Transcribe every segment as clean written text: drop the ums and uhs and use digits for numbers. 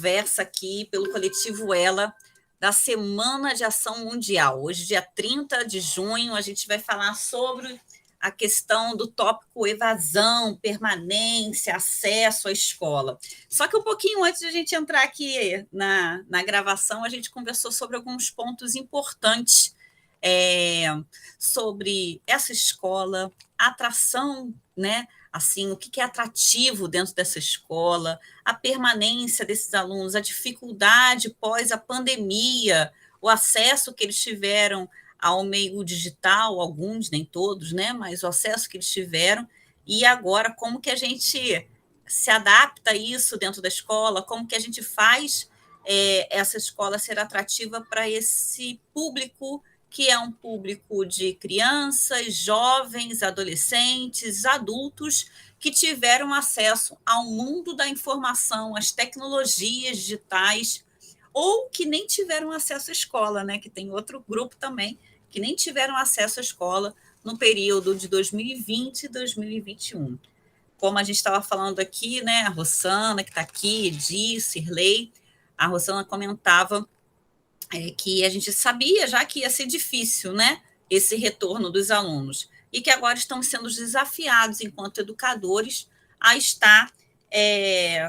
conversa aqui pelo Coletivo Ela, da Semana de Ação Mundial. Hoje, dia 30 de junho, a gente vai falar sobre a questão do tópico evasão, permanência, acesso à escola. Só que um pouquinho antes de a gente entrar aqui na gravação, a gente conversou sobre alguns pontos importantes sobre essa escola, a atração, né? Assim, o que é atrativo dentro dessa escola, a permanência desses alunos, a dificuldade pós a pandemia, o acesso que eles tiveram ao meio digital, alguns, nem todos, né? Mas o acesso que eles tiveram, e agora como que a gente se adapta a isso dentro da escola, como que a gente faz essa escola ser atrativa para esse público, que é um público de crianças, jovens, adolescentes, adultos, que tiveram acesso ao mundo da informação, às tecnologias digitais, ou que nem tiveram acesso à escola, né? Que tem outro grupo também, que nem tiveram acesso à escola no período de 2020 e 2021. Como a gente estava falando aqui, né? A Rosana, que está aqui, Edi, Sirlei, a Rosana comentava que a gente sabia já que ia ser difícil, né, esse retorno dos alunos, e que agora estão sendo desafiados, enquanto educadores, a estar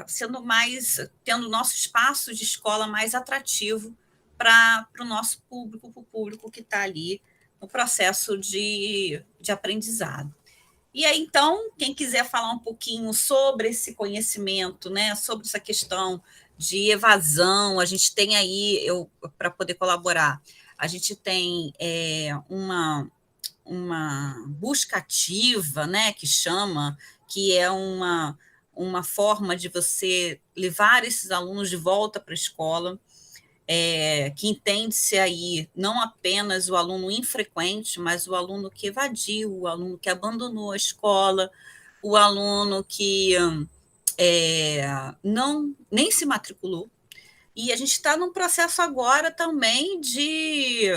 sendo mais, tendo nosso espaço de escola mais atrativo para o nosso público, para o público que está ali no processo de aprendizado. E aí, então, quem quiser falar um pouquinho sobre esse conhecimento, né, sobre essa questão de evasão, a gente tem aí, para poder colaborar, a gente tem uma busca ativa, né, que chama, que é uma forma de você levar esses alunos de volta para a escola, que entende-se aí não apenas o aluno infrequente, mas o aluno que evadiu, o aluno que abandonou a escola, o aluno que nem se matriculou. E a gente está num processo agora também de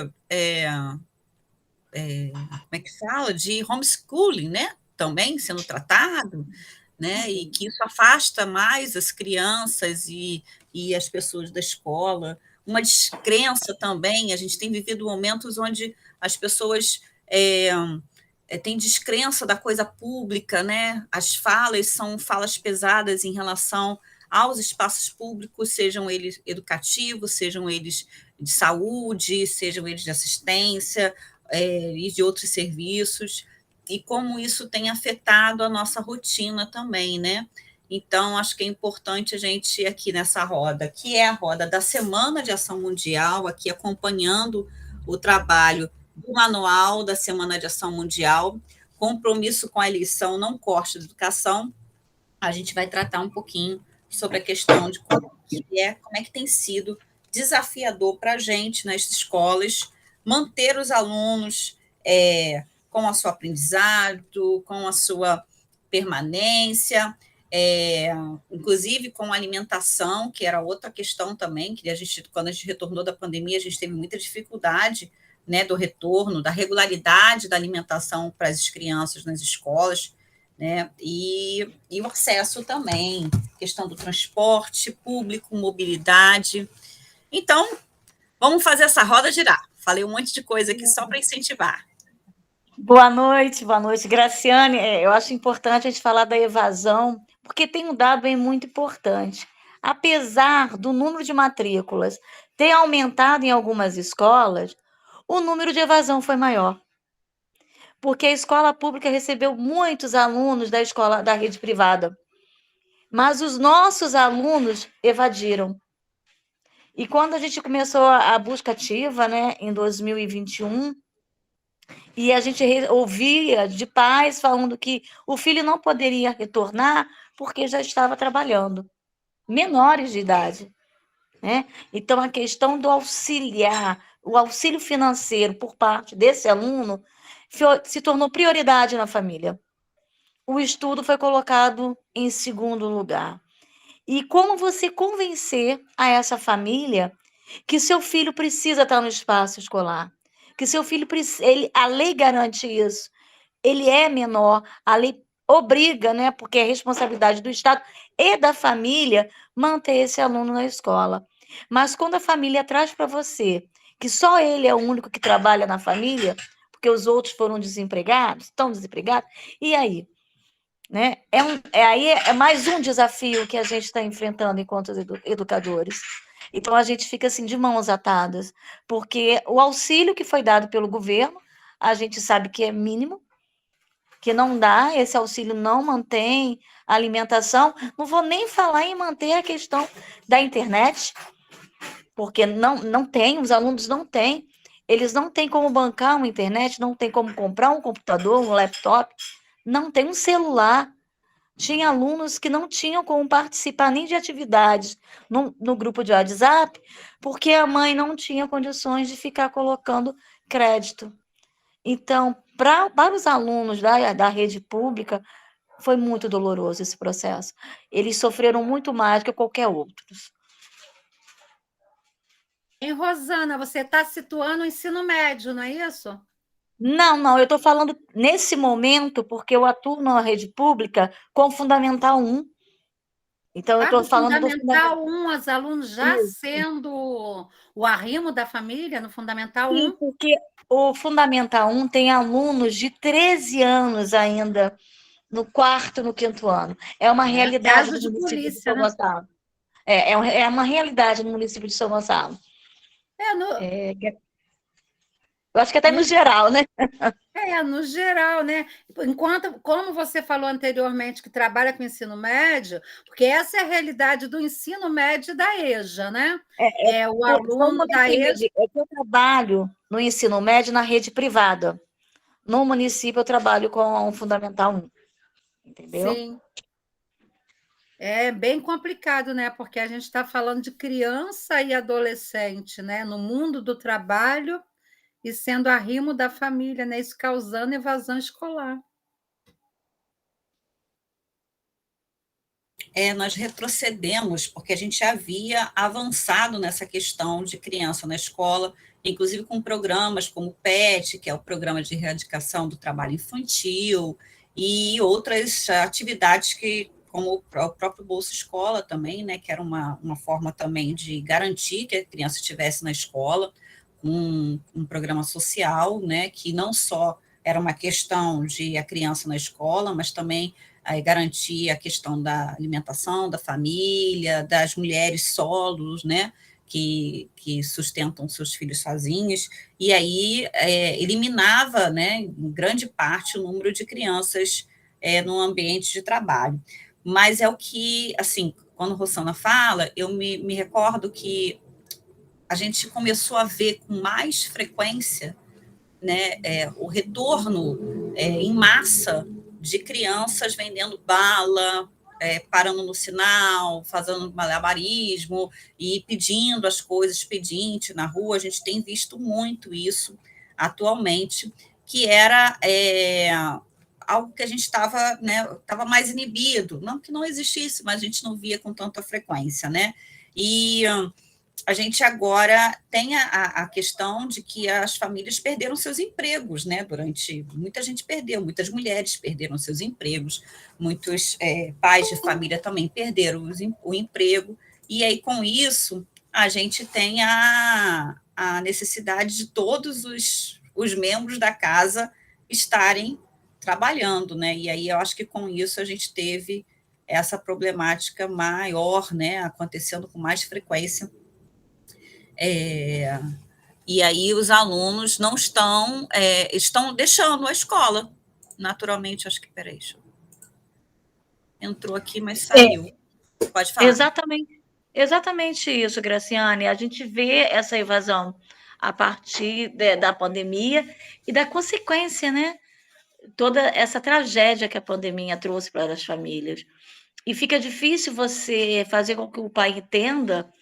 como é que fala? De homeschooling, né? Também sendo tratado, né? E que isso afasta mais as crianças e as pessoas da escola. Uma descrença também, a gente tem vivido momentos onde as pessoas têm descrença da coisa pública, né? As falas são falas pesadas em relação aos espaços públicos, sejam eles educativos, sejam eles de saúde, sejam eles de assistência, e de outros serviços, e como isso tem afetado a nossa rotina também, né? Então, acho que é importante a gente, aqui nessa roda, que é a roda da Semana de Ação Mundial, aqui acompanhando o trabalho do Manual da Semana de Ação Mundial, Compromisso com a Eleição, Não Corte da Educação, a gente vai tratar um pouquinho sobre a questão de como é que tem sido desafiador para a gente nas escolas manter os alunos com a sua aprendizado, com a sua permanência, inclusive com a alimentação, que era outra questão também, que quando a gente retornou da pandemia, a gente teve muita dificuldade, né, do retorno, da regularidade da alimentação para as crianças nas escolas, né, e o acesso também, questão do transporte público, mobilidade. Então, vamos fazer essa roda girar. Falei um monte de coisa aqui só para incentivar. Boa noite, Graciane. Eu acho importante a gente falar da evasão, porque tem um dado bem muito importante. Apesar do número de matrículas ter aumentado em algumas escolas, o número de evasão foi maior. Porque a escola pública recebeu muitos alunos da escola da rede privada. Mas os nossos alunos evadiram. E quando a gente começou a busca ativa, né, em 2021, e a gente ouvia de pais falando que o filho não poderia retornar porque já estava trabalhando, menores de idade, né? Então, a questão do auxiliar, o auxílio financeiro por parte desse aluno se tornou prioridade na família. O estudo foi colocado em segundo lugar. E como você convencer a essa família que seu filho precisa estar no espaço escolar, que seu filho a lei garante isso. Ele é menor, a lei obriga, né, porque é responsabilidade do Estado, e da família manter esse aluno na escola. Mas quando a família traz para você que só ele é o único que trabalha na família, porque os outros foram desempregados, estão desempregados, e aí? Né? É mais um desafio que a gente está enfrentando enquanto educadores. Então, a gente fica assim de mãos atadas, porque o auxílio que foi dado pelo governo, a gente sabe que é mínimo, que não dá, esse auxílio não mantém a alimentação. Não vou nem falar em manter a questão da internet, porque não tem, os alunos não têm. Eles não têm como bancar uma internet, não tem como comprar um computador, um laptop, não tem um celular. Tinha alunos que não tinham como participar nem de atividades no grupo de WhatsApp, porque a mãe não tinha condições de ficar colocando crédito. Então, para os alunos da rede pública, foi muito doloroso esse processo. Eles sofreram muito mais que qualquer outro. Em Rosana, você está situando o ensino médio, não é isso? Não, eu estou falando nesse momento, porque eu atuo na rede pública com Fundamental 1. Então, eu estou Do falando do Fundamental 1, os alunos já sendo o arrimo da família no Fundamental Sim, 1? porque o Fundamental 1 tem alunos de 13 anos ainda no quarto, no quinto ano. É uma realidade Caso do de município de polícia, São né? Gonçalo. É uma realidade no município de São Gonçalo. No, Eu acho que até no geral, né? no geral, né? Enquanto, como você falou anteriormente, que trabalha com ensino médio, porque essa é a realidade do ensino médio da EJA, né? É o Só aluno uma da EJA. é que eu trabalho no ensino médio na rede privada. No município, eu trabalho com o Fundamental 1, entendeu? Sim. É bem complicado, né? Porque a gente está falando de criança e adolescente, né? No mundo do trabalho e sendo arrimo da família, né? Isso causando evasão escolar. Nós retrocedemos, porque a gente havia avançado nessa questão de criança na escola, inclusive com programas como o PET, que é o Programa de Erradicação do Trabalho Infantil, e outras atividades que, como o próprio Bolsa Escola também, né, que era uma forma também de garantir que a criança estivesse na escola, um programa social, né, que não só era uma questão de a criança na escola, mas também garantir a questão da alimentação, da família, das mulheres solos, né, que sustentam seus filhos sozinhas, e aí eliminava, né, em grande parte, o número de crianças no ambiente de trabalho. Mas é o que, assim, quando Rosana fala, eu me recordo que a gente começou a ver com mais frequência, né, o retorno em massa de crianças vendendo bala, parando no sinal, fazendo malabarismo e pedindo as coisas, pedinte na rua. A gente tem visto muito isso atualmente, que era algo que a gente estava, né, tava mais inibido. Não que não existisse, mas a gente não via com tanta frequência, né? E a gente agora tem a questão de que as famílias perderam seus empregos, né? Muita gente perdeu, muitas mulheres perderam seus empregos, muitos pais de família também perderam o emprego, e aí com isso a gente tem a necessidade de todos os membros da casa estarem trabalhando, né? E aí eu acho que com isso a gente teve essa problemática maior, né? Acontecendo com mais frequência. E aí os alunos não estão deixando a escola. Naturalmente, acho que, peraí, entrou aqui, mas saiu. Pode falar. Exatamente isso, Graciane. A gente vê essa evasão a partir da pandemia e da consequência, né? Toda essa tragédia que a pandemia trouxe para as famílias. E fica difícil você fazer com que o pai entenda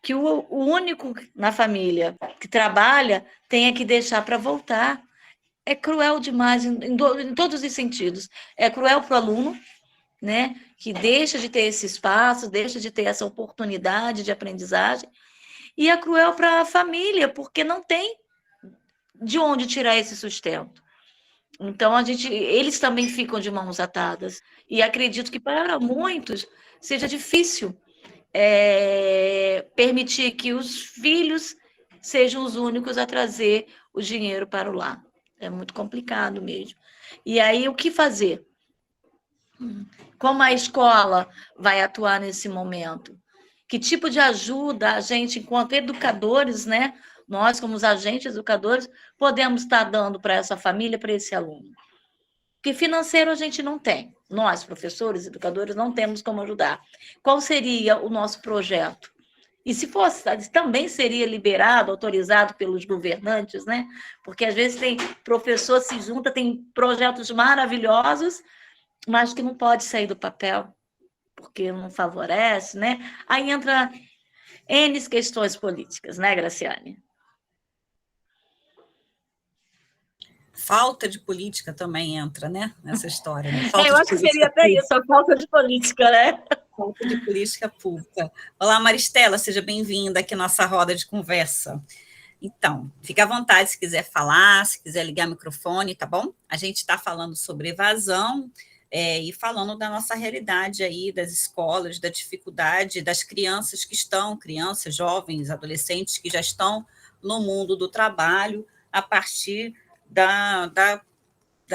que o único na família que trabalha tenha que deixar para voltar. É cruel demais em todos os sentidos. É cruel para o aluno, né, que deixa de ter esse espaço, deixa de ter essa oportunidade de aprendizagem, e é cruel para a família, porque não tem de onde tirar esse sustento. Então, eles também ficam de mãos atadas. E acredito que para muitos seja difícil permitir que os filhos sejam os únicos a trazer o dinheiro para o lar. É muito complicado mesmo. E aí, o que fazer? Como a escola vai atuar nesse momento? Que tipo de ajuda a gente, enquanto educadores, né? Nós, como os agentes educadores, podemos estar dando para essa família, para esse aluno? Porque financeiro a gente não tem. Nós, professores, educadores, não temos como ajudar. Qual seria o nosso projeto? E se fosse, também seria liberado, autorizado pelos governantes, né? Porque às vezes tem professor se junta, tem projetos maravilhosos, mas que não pode sair do papel, porque não favorece, né? Aí entra N questões políticas, né, Graciane? Falta de política também entra, né, nessa história, né? Falta eu acho que seria até isso, a falta de política, né? Falta de política pública. Olá, Maristela, seja bem-vinda aqui à nossa roda de conversa. Então, fica à vontade se quiser falar, se quiser ligar o microfone, tá bom? A gente está falando sobre evasão e falando da nossa realidade aí, das escolas, da dificuldade das crianças que estão, crianças, jovens, adolescentes que já estão no mundo do trabalho a partir da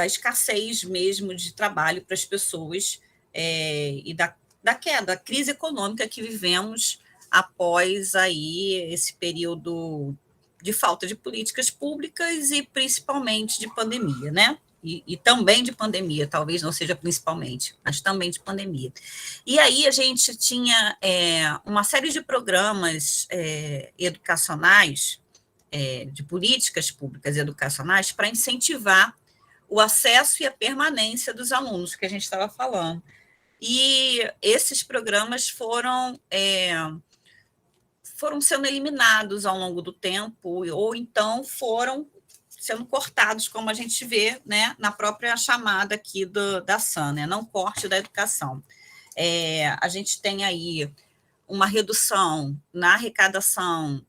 escassez mesmo de trabalho para as pessoas e da queda, da crise econômica que vivemos após aí esse período de falta de políticas públicas e principalmente de pandemia, né? E também de pandemia, talvez não seja principalmente, mas também de pandemia. E aí a gente tinha uma série de programas educacionais, de políticas públicas educacionais para incentivar o acesso e a permanência dos alunos, que a gente estava falando. E esses programas foram sendo eliminados ao longo do tempo, ou então foram sendo cortados, como a gente vê, né, na própria chamada aqui da SAN, né, não corte da educação. A gente tem aí uma redução na arrecadação,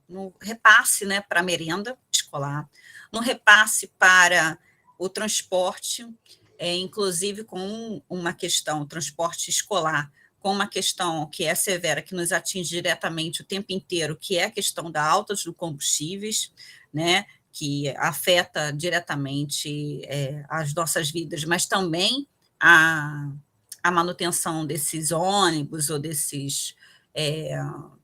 no repasse, né, para a merenda escolar, no repasse para o transporte, inclusive com uma questão, transporte escolar, com uma questão que é severa, que nos atinge diretamente o tempo inteiro, que é a questão da alta dos combustíveis, né, que afeta diretamente as nossas vidas, mas também a manutenção desses ônibus ou desses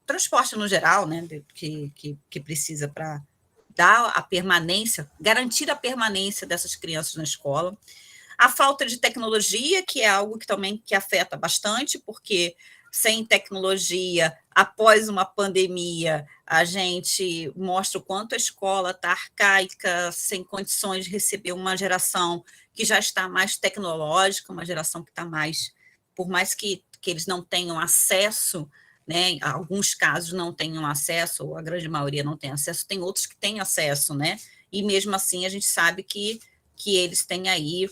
transporte no geral, né, que precisa para dar a permanência, garantir a permanência dessas crianças na escola. A falta de tecnologia, que é algo que também que afeta bastante, porque sem tecnologia, após uma pandemia, a gente mostra o quanto a escola está arcaica, sem condições de receber uma geração que já está mais tecnológica, uma geração que está mais, por mais que eles não tenham acesso, né, em alguns casos não tenham acesso, ou a grande maioria não tem acesso, tem outros que têm acesso, né, e mesmo assim a gente sabe que eles têm aí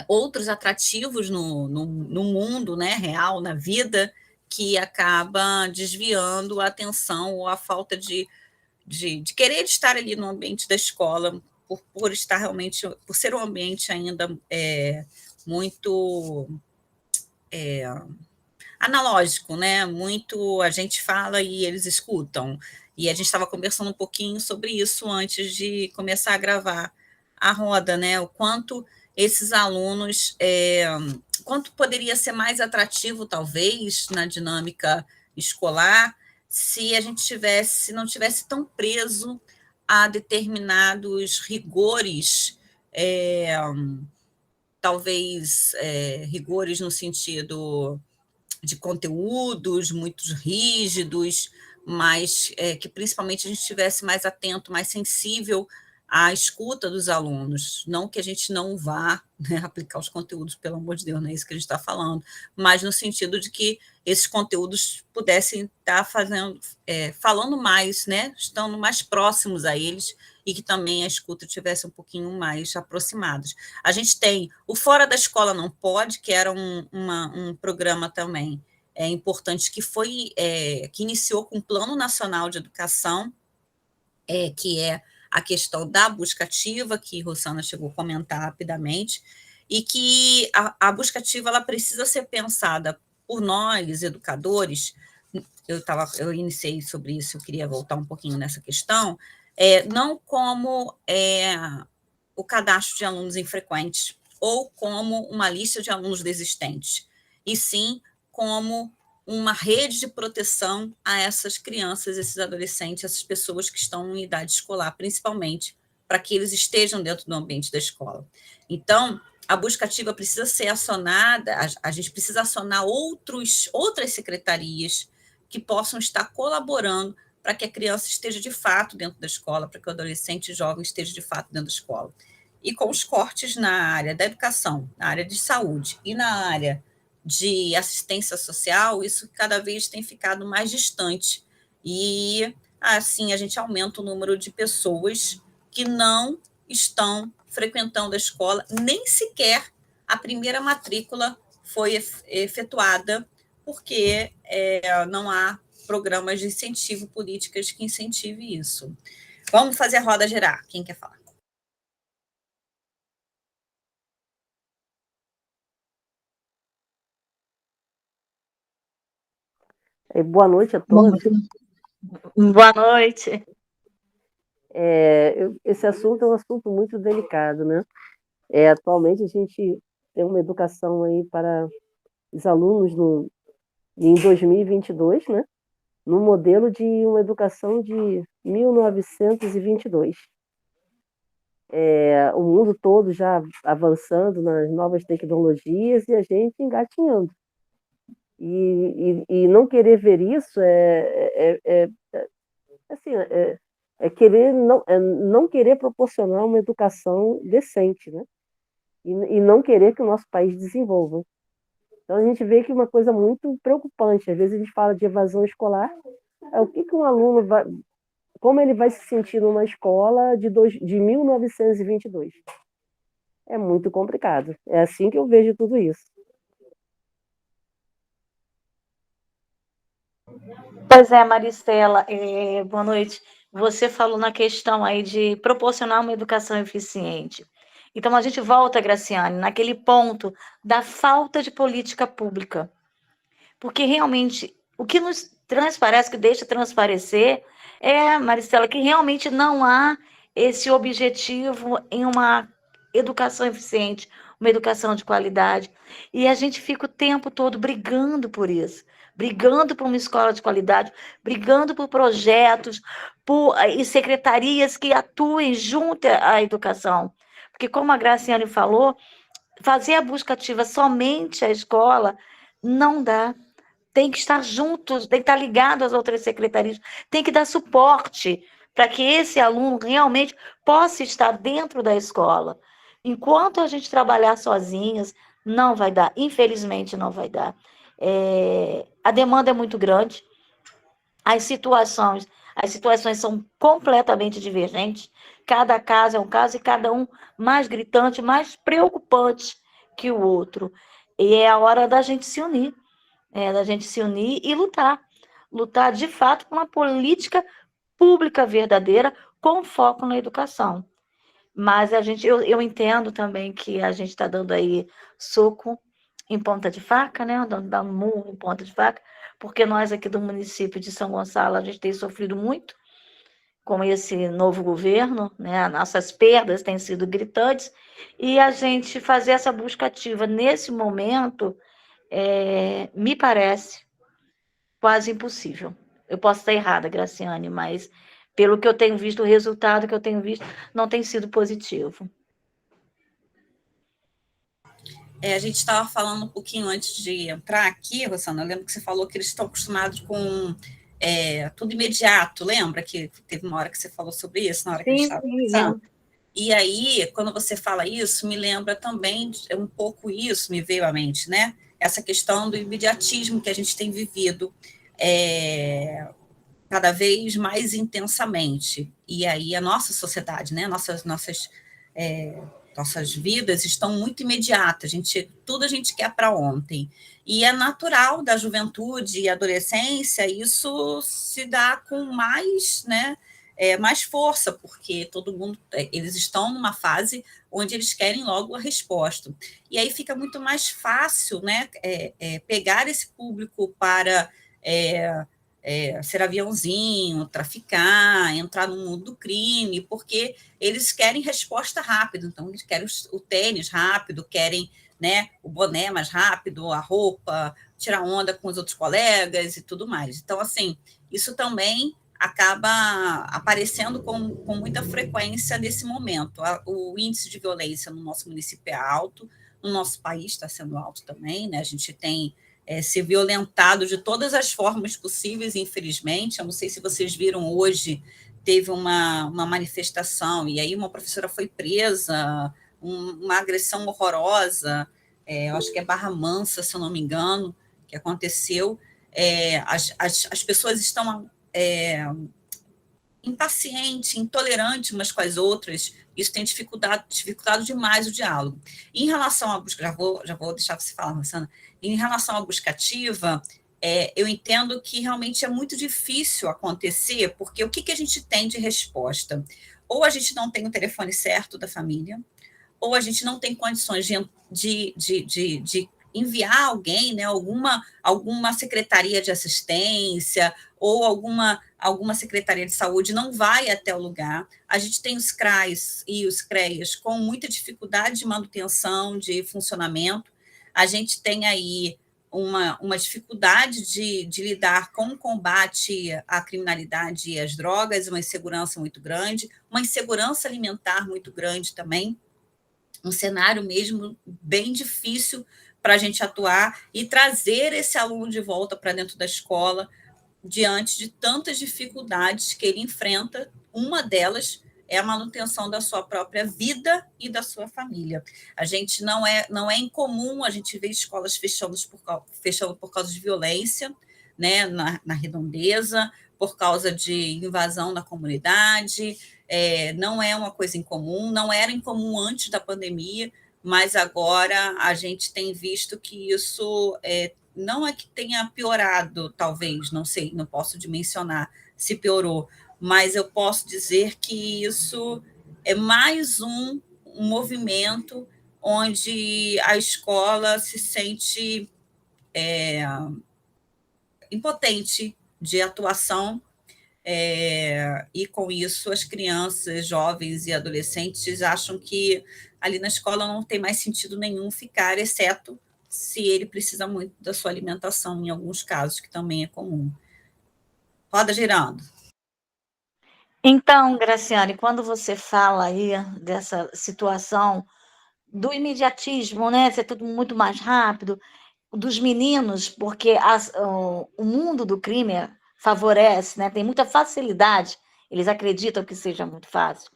outros atrativos no mundo, né, real, na vida, que acaba desviando a atenção ou a falta de querer estar ali no ambiente da escola, por estar realmente, por ser um ambiente ainda muito analógico, né? Muito a gente fala e eles escutam. E a gente estava conversando um pouquinho sobre isso antes de começar a gravar a roda, né? O quanto esses alunos, quanto poderia ser mais atrativo, talvez, na dinâmica escolar, se a gente não tivesse tão preso a determinados rigores, talvez rigores no sentido de conteúdos muito rígidos, mas que principalmente a gente estivesse mais atento, mais sensível à escuta dos alunos, não que a gente não vá, né, aplicar os conteúdos, pelo amor de Deus, não é isso que a gente está falando, mas no sentido de que esses conteúdos pudessem estar falando mais, né, estando mais próximos a eles, e que também a escuta tivesse um pouquinho mais aproximados. A gente tem o Fora da Escola Não Pode, que era um programa também importante, que que iniciou com o Plano Nacional de Educação, que é a questão da busca ativa, que Rosana chegou a comentar rapidamente, e que a busca ativa ela precisa ser pensada por nós, educadores. Eu iniciei sobre isso, eu queria voltar um pouquinho nessa questão, não como o cadastro de alunos infrequentes ou como uma lista de alunos desistentes, e sim como uma rede de proteção a essas crianças, esses adolescentes, essas pessoas que estão em idade escolar, principalmente, para que eles estejam dentro do ambiente da escola. Então, a busca ativa precisa ser acionada, a gente precisa acionar outras secretarias que possam estar colaborando para que a criança esteja de fato dentro da escola, para que o adolescente e jovem esteja de fato dentro da escola. E com os cortes na área da educação, na área de saúde e na área de assistência social, isso cada vez tem ficado mais distante. E, assim, a gente aumenta o número de pessoas que não estão frequentando a escola, nem sequer a primeira matrícula foi efetuada, porque não há programas de incentivo, políticas que incentive isso. Vamos fazer a roda girar. Quem quer falar? Boa noite a todos. Boa noite. Esse assunto é um assunto muito delicado, né? Atualmente a gente tem uma educação aí para os alunos em 2022, né? No modelo de uma educação de 1922. O mundo todo já avançando nas novas tecnologias e a gente engatinhando. E não querer ver isso assim, querer não querer proporcionar uma educação decente, né? E não querer que o nosso país desenvolva. Então a gente vê que é uma coisa muito preocupante. Às vezes a gente fala de evasão escolar, o que um aluno vai, como ele vai se sentir numa escola de 1922? É muito complicado. É assim que eu vejo tudo isso. Pois é, Maristela, boa noite. Você falou na questão aí de proporcionar uma educação eficiente. Então, a gente volta, Graciane, naquele ponto da falta de política pública. Porque realmente, o que nos transparece, que deixa transparecer, Maristela, que realmente não há esse objetivo em uma educação eficiente, uma educação de qualidade. E a gente fica o tempo todo brigando por isso, brigando por uma escola de qualidade, brigando por projetos, e secretarias que atuem junto à educação. Porque, como a Graciane falou, fazer a busca ativa somente à escola não dá. Tem que estar juntos, tem que estar ligado às outras secretarias, tem que dar suporte para que esse aluno realmente possa estar dentro da escola. Enquanto a gente trabalhar sozinhas, não vai dar, infelizmente não vai dar. A demanda é muito grande, as situações são completamente divergentes, cada caso é um caso e cada um mais gritante, mais preocupante que o outro. E é a hora da gente se unir. Da gente se unir e lutar. Lutar, de fato, por uma política pública verdadeira com foco na educação. Mas eu entendo também que a gente está dando aí soco em ponta de faca, né? Dando murro em ponta de faca, porque nós aqui do município de São Gonçalo, a gente tem sofrido muito com esse novo governo, né? Nossas perdas têm sido gritantes, e a gente fazer essa busca ativa nesse momento me parece quase impossível. Eu posso estar errada, Graciane, mas pelo que eu tenho visto, o resultado que eu tenho visto não tem sido positivo. A gente estava falando um pouquinho antes de entrar aqui, Rosana, eu lembro que você falou que eles estão acostumados com tudo imediato, lembra que teve uma hora que você falou sobre isso, na hora que a gente estava conversando? E aí, quando você fala isso, me lembra também um pouco isso, me veio à mente, né? Essa questão do imediatismo que a gente tem vivido cada vez mais intensamente. E aí a nossa sociedade, né? Nossas vidas estão muito imediatas, tudo a gente quer para ontem. E é natural da juventude e adolescência, isso se dá com mais, né, mais força, porque todo mundo, eles estão numa fase onde eles querem logo a resposta. E aí fica muito mais fácil, né, pegar esse público para ser aviãozinho, traficar, entrar no mundo do crime, porque eles querem resposta rápida, então eles querem o tênis rápido, querem, né, o boné mais rápido, a roupa, tirar onda com os outros colegas e tudo mais. Então, assim, isso também acaba aparecendo com muita frequência nesse momento. O índice de violência no nosso município é alto, no nosso país está sendo alto também, né? A gente tem se violentado de todas as formas possíveis, infelizmente. Eu não sei se vocês viram hoje, teve uma manifestação, e aí uma professora foi presa, uma agressão horrorosa, eu acho que é Barra Mansa, se eu não me engano, que aconteceu. As pessoas estão impacientes, intolerantes umas com as outras, isso tem dificultado demais o diálogo. Em relação à busca, já vou deixar você falar, Rosana, em relação à busca ativa, eu entendo que realmente é muito difícil acontecer, porque o que a gente tem de resposta? Ou a gente não tem o telefone certo da família, ou a gente não tem condições de enviar alguém, né, alguma secretaria de assistência ou alguma secretaria de saúde não vai até o lugar. A gente tem os CRAs e os CREAs com muita dificuldade de manutenção, de funcionamento. A gente tem aí uma dificuldade de lidar com o combate à criminalidade e às drogas, uma insegurança muito grande, uma insegurança alimentar muito grande também, um cenário mesmo bem difícil para a gente atuar e trazer esse aluno de volta para dentro da escola diante de tantas dificuldades que ele enfrenta. Uma delas é a manutenção da sua própria vida e da sua família. A gente não é incomum a gente ver escolas fechando por causa de violência, né, na redondeza, por causa de invasão na comunidade. Não é uma coisa incomum, não era incomum antes da pandemia, mas agora a gente tem visto que isso não é que tenha piorado, talvez, não sei, não posso dimensionar se piorou, mas eu posso dizer que isso é mais um movimento onde a escola se sente impotente de atuação, e com isso as crianças, jovens e adolescentes acham que ali na escola não tem mais sentido nenhum ficar, exceto se ele precisa muito da sua alimentação, em alguns casos, que também é comum. Roda girando. Então, Graciane, quando você fala aí dessa situação do imediatismo, né, ser tudo muito mais rápido, dos meninos, porque o mundo do crime favorece, né, tem muita facilidade, eles acreditam que seja muito fácil.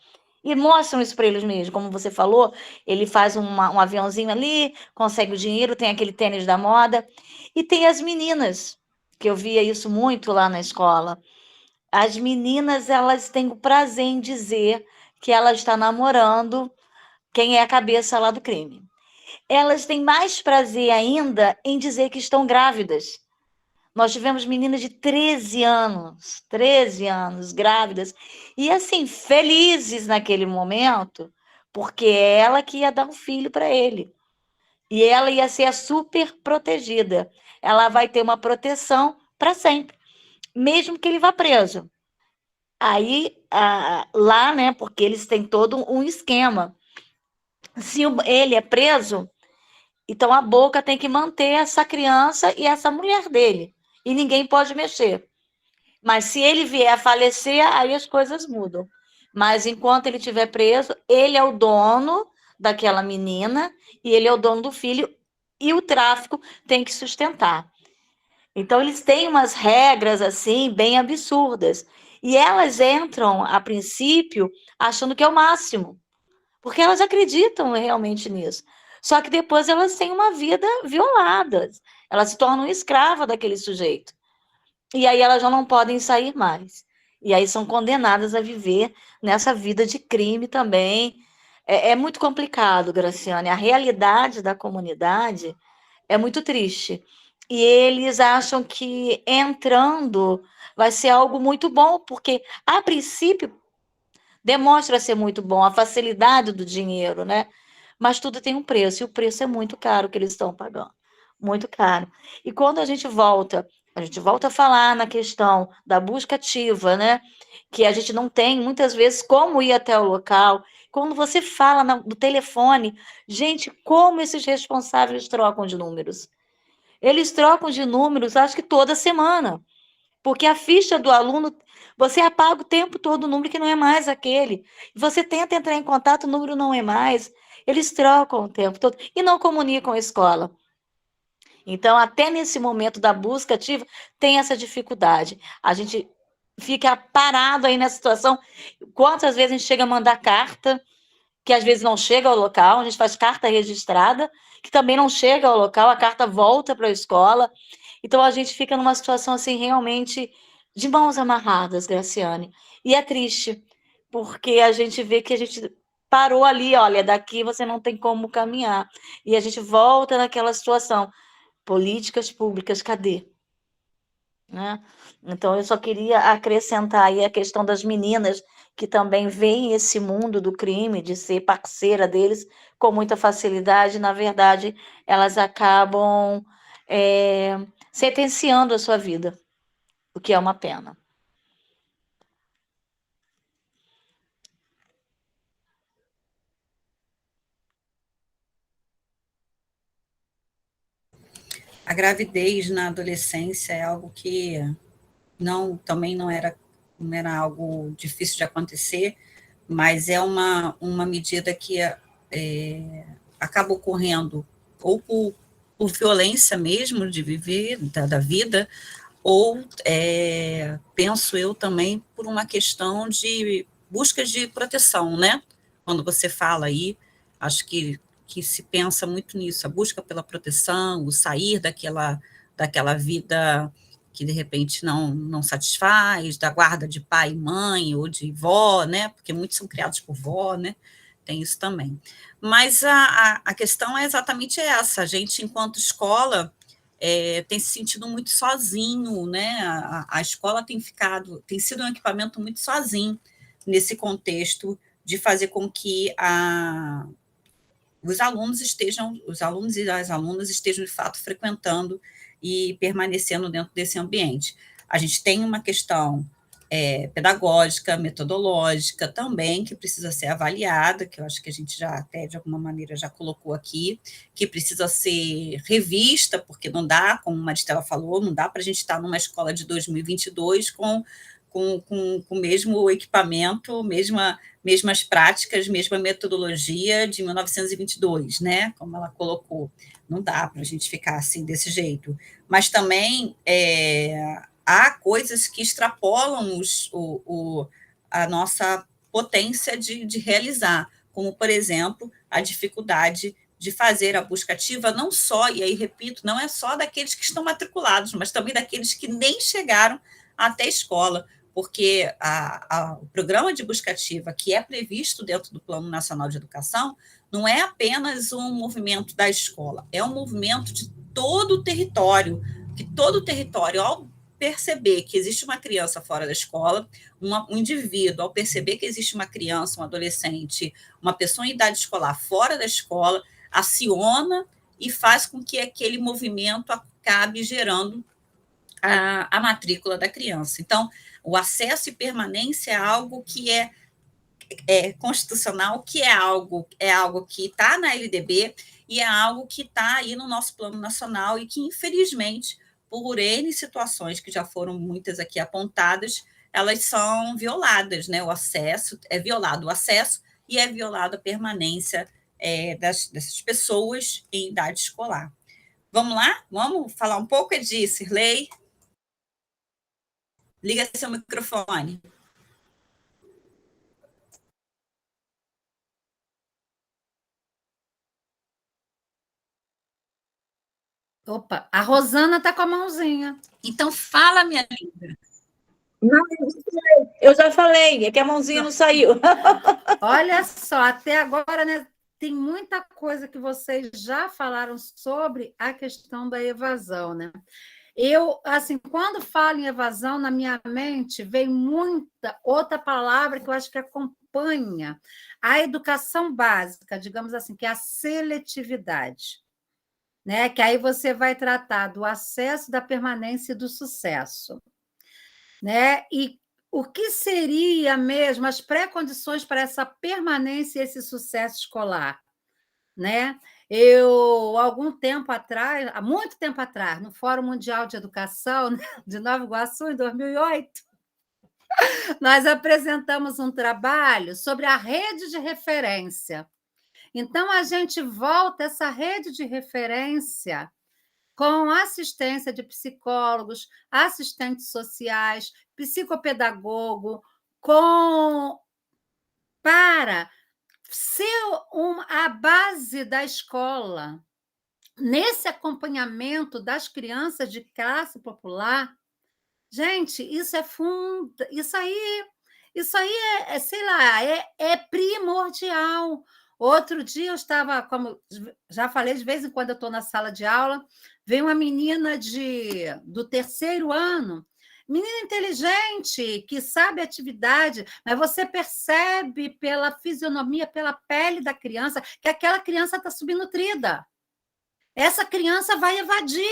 E mostram isso para eles mesmos, como você falou, ele faz um aviãozinho ali, consegue o dinheiro, tem aquele tênis da moda. E tem as meninas, que eu via isso muito lá na escola. As meninas, elas têm o prazer em dizer que ela está namorando quem é a cabeça lá do crime. Elas têm mais prazer ainda em dizer que estão grávidas. Nós tivemos meninas de 13 anos, grávidas, e assim, felizes naquele momento, porque é ela que ia dar um filho para ele. E ela ia ser a super protegida. Ela vai ter uma proteção para sempre, mesmo que ele vá preso. Aí, lá, né, porque eles têm todo um esquema. Se ele é preso, então a boca tem que manter essa criança e essa mulher dele. E ninguém pode mexer. Mas se ele vier a falecer, aí as coisas mudam. Mas enquanto ele estiver preso, ele é o dono daquela menina e ele é o dono do filho e o tráfico tem que sustentar. Então eles têm umas regras assim bem absurdas. E elas entram a princípio achando que é o máximo, porque elas acreditam realmente nisso. Só que depois elas têm uma vida violada. Elas se tornam escravas daquele sujeito. E aí elas já não podem sair mais. E aí são condenadas a viver nessa vida de crime também. É muito complicado, Graciane. A realidade da comunidade é muito triste. e eles acham que entrando vai ser algo muito bom, porque, a princípio, demonstra ser muito bom, a facilidade do dinheiro, né? Mas tudo tem um preço, e o preço é muito caro que eles estão pagando, muito caro. E quando a gente volta a falar na questão da busca ativa, né? Que a gente não tem, muitas vezes, como ir até o local. Quando você fala no telefone, gente, como esses responsáveis trocam de números? Eles trocam de números, acho que toda semana. Porque a ficha do aluno, você apaga o tempo todo o número que não é mais aquele. Você tenta entrar em contato, o número não é mais. Eles trocam o tempo todo e não comunicam a escola. Então, até nesse momento da busca ativa, tem essa dificuldade. A gente fica parado aí nessa situação. Quantas vezes a gente chega a mandar carta, que às vezes não chega ao local, a gente faz carta registrada, que também não chega ao local, a carta volta para a escola. Então a gente fica numa situação assim realmente de mãos amarradas, Graciane. E é triste, porque a gente vê que a gente parou ali, olha, daqui você não tem como caminhar. E a gente volta naquela situação. Políticas públicas, cadê? Né? Então, eu só queria acrescentar aí a questão das meninas que também veem esse mundo do crime, de ser parceira deles com muita facilidade. Na verdade, elas acabam sentenciando a sua vida, o que é uma pena. A gravidez na adolescência é algo que também não era algo difícil de acontecer, mas é uma medida que acaba ocorrendo ou por violência mesmo de viver, da vida, ou, penso eu também, por uma questão de busca de proteção, né? Quando você fala aí, acho que se pensa muito nisso, a busca pela proteção, o sair daquela vida que de repente não satisfaz, da guarda de pai e mãe, ou de vó, né? Porque muitos são criados por vó, né? Tem isso também. Mas a questão é exatamente essa, a gente, enquanto escola, tem se sentido muito sozinho, né? A escola tem sido um equipamento muito sozinho nesse contexto de fazer com que os alunos e as alunas estejam, de fato, frequentando e permanecendo dentro desse ambiente. A gente tem uma questão pedagógica, metodológica também, que precisa ser avaliada, que eu acho que a gente já até, de alguma maneira, já colocou aqui, que precisa ser revista, porque não dá, como a Maristela falou, não dá para a gente estar numa escola de 2022 com o mesmo equipamento, mesmas práticas, mesma metodologia de 1922, né? Como ela colocou. Não dá para a gente ficar assim, desse jeito. Mas também há coisas que extrapolam a nossa potência de realizar, como, por exemplo, a dificuldade de fazer a busca ativa, não só, e aí repito, não é só daqueles que estão matriculados, mas também daqueles que nem chegaram até a escola, porque o programa de busca ativa, que é previsto dentro do Plano Nacional de Educação, não é apenas um movimento da escola, é um movimento de todo o território, que todo o território, ao perceber que existe uma criança fora da escola, um indivíduo, ao perceber que existe uma criança, um adolescente, uma pessoa em idade escolar fora da escola, aciona e faz com que aquele movimento acabe gerando a matrícula da criança. Então, o acesso e permanência é algo que é constitucional, que é algo que está na LDB e é algo que está aí no nosso plano nacional e que, infelizmente, por N situações que já foram muitas aqui apontadas, elas são violadas, né? O acesso, é violado o acesso e é violada a permanência dessas pessoas em idade escolar. Vamos lá? Vamos falar um pouco, Edi, Cirlei? Liga seu microfone. Opa, a Rosana está com a mãozinha. Então, fala, minha linda. Não, eu já falei, é que a mãozinha não saiu. Olha só, até agora, né? tem muita coisa que vocês já falaram sobre a questão da evasão, né? Eu, assim, quando falo em evasão, na minha mente vem muita outra palavra que eu acho que acompanha a educação básica, digamos assim, que é a seletividade, né? Que aí você vai tratar do acesso, da permanência e do sucesso, né? E o que seria mesmo as pré-condições para essa permanência e esse sucesso escolar, né? Eu, algum tempo atrás, há muito tempo atrás, no Fórum Mundial de Educação, né, de Nova Iguaçu, em 2008, nós apresentamos um trabalho sobre a rede de referência. Então, a gente volta essa rede de referência com assistência de psicólogos, assistentes sociais, psicopedagogo, para ser a base da escola. Nesse acompanhamento das crianças de classe popular, gente, isso é isso aí sei lá, é primordial. Outro dia eu estava, como já falei, de vez em quando eu estou na sala de aula, vem uma menina do 3º ano, menina inteligente, que sabe a atividade, mas você percebe pela fisionomia, pela pele da criança, que aquela criança está subnutrida. Essa criança vai evadir.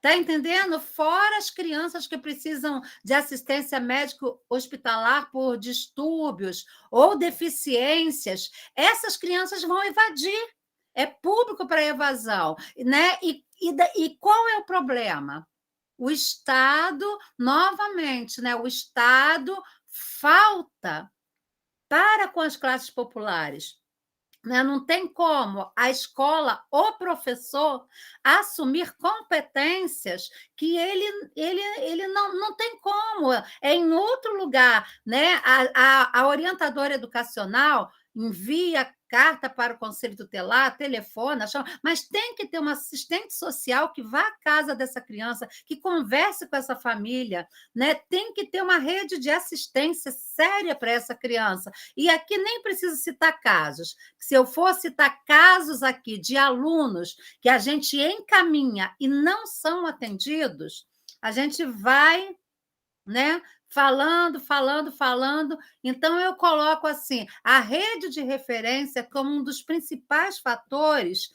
Está entendendo? Fora as crianças que precisam de assistência médico-hospitalar por distúrbios ou deficiências, essas crianças vão evadir. É público para evasão, né? E qual é o problema? O Estado, novamente, né? O Estado falta para com as classes populares. Não tem como a escola, o professor, assumir competências que ele não tem como. É em outro lugar, né? A orientadora educacional envia carta para o conselho tutelar, telefona, chama, mas tem que ter uma assistente social que vá à casa dessa criança, que converse com essa família, né? Tem que ter uma rede de assistência séria para essa criança. E aqui nem preciso citar casos. Se eu for citar casos aqui de alunos que a gente encaminha e não são atendidos, a gente vai, né, falando. Então, eu coloco assim, a rede de referência como um dos principais fatores,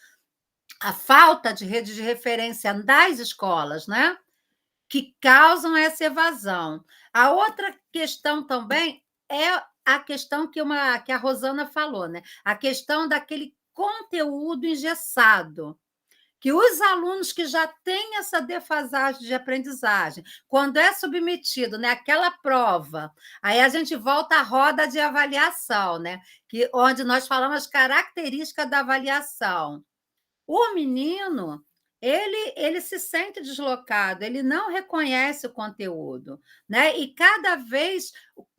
a falta de rede de referência das escolas, né, que causam essa evasão. A outra questão também é a questão que a Rosana falou, né? A questão daquele conteúdo engessado, que os alunos que já têm essa defasagem de aprendizagem, quando é submetido, né, aquela prova, aí a gente volta à roda de avaliação, né, onde nós falamos as características da avaliação. O menino, ele se sente deslocado, ele não reconhece o conteúdo, né? E cada vez,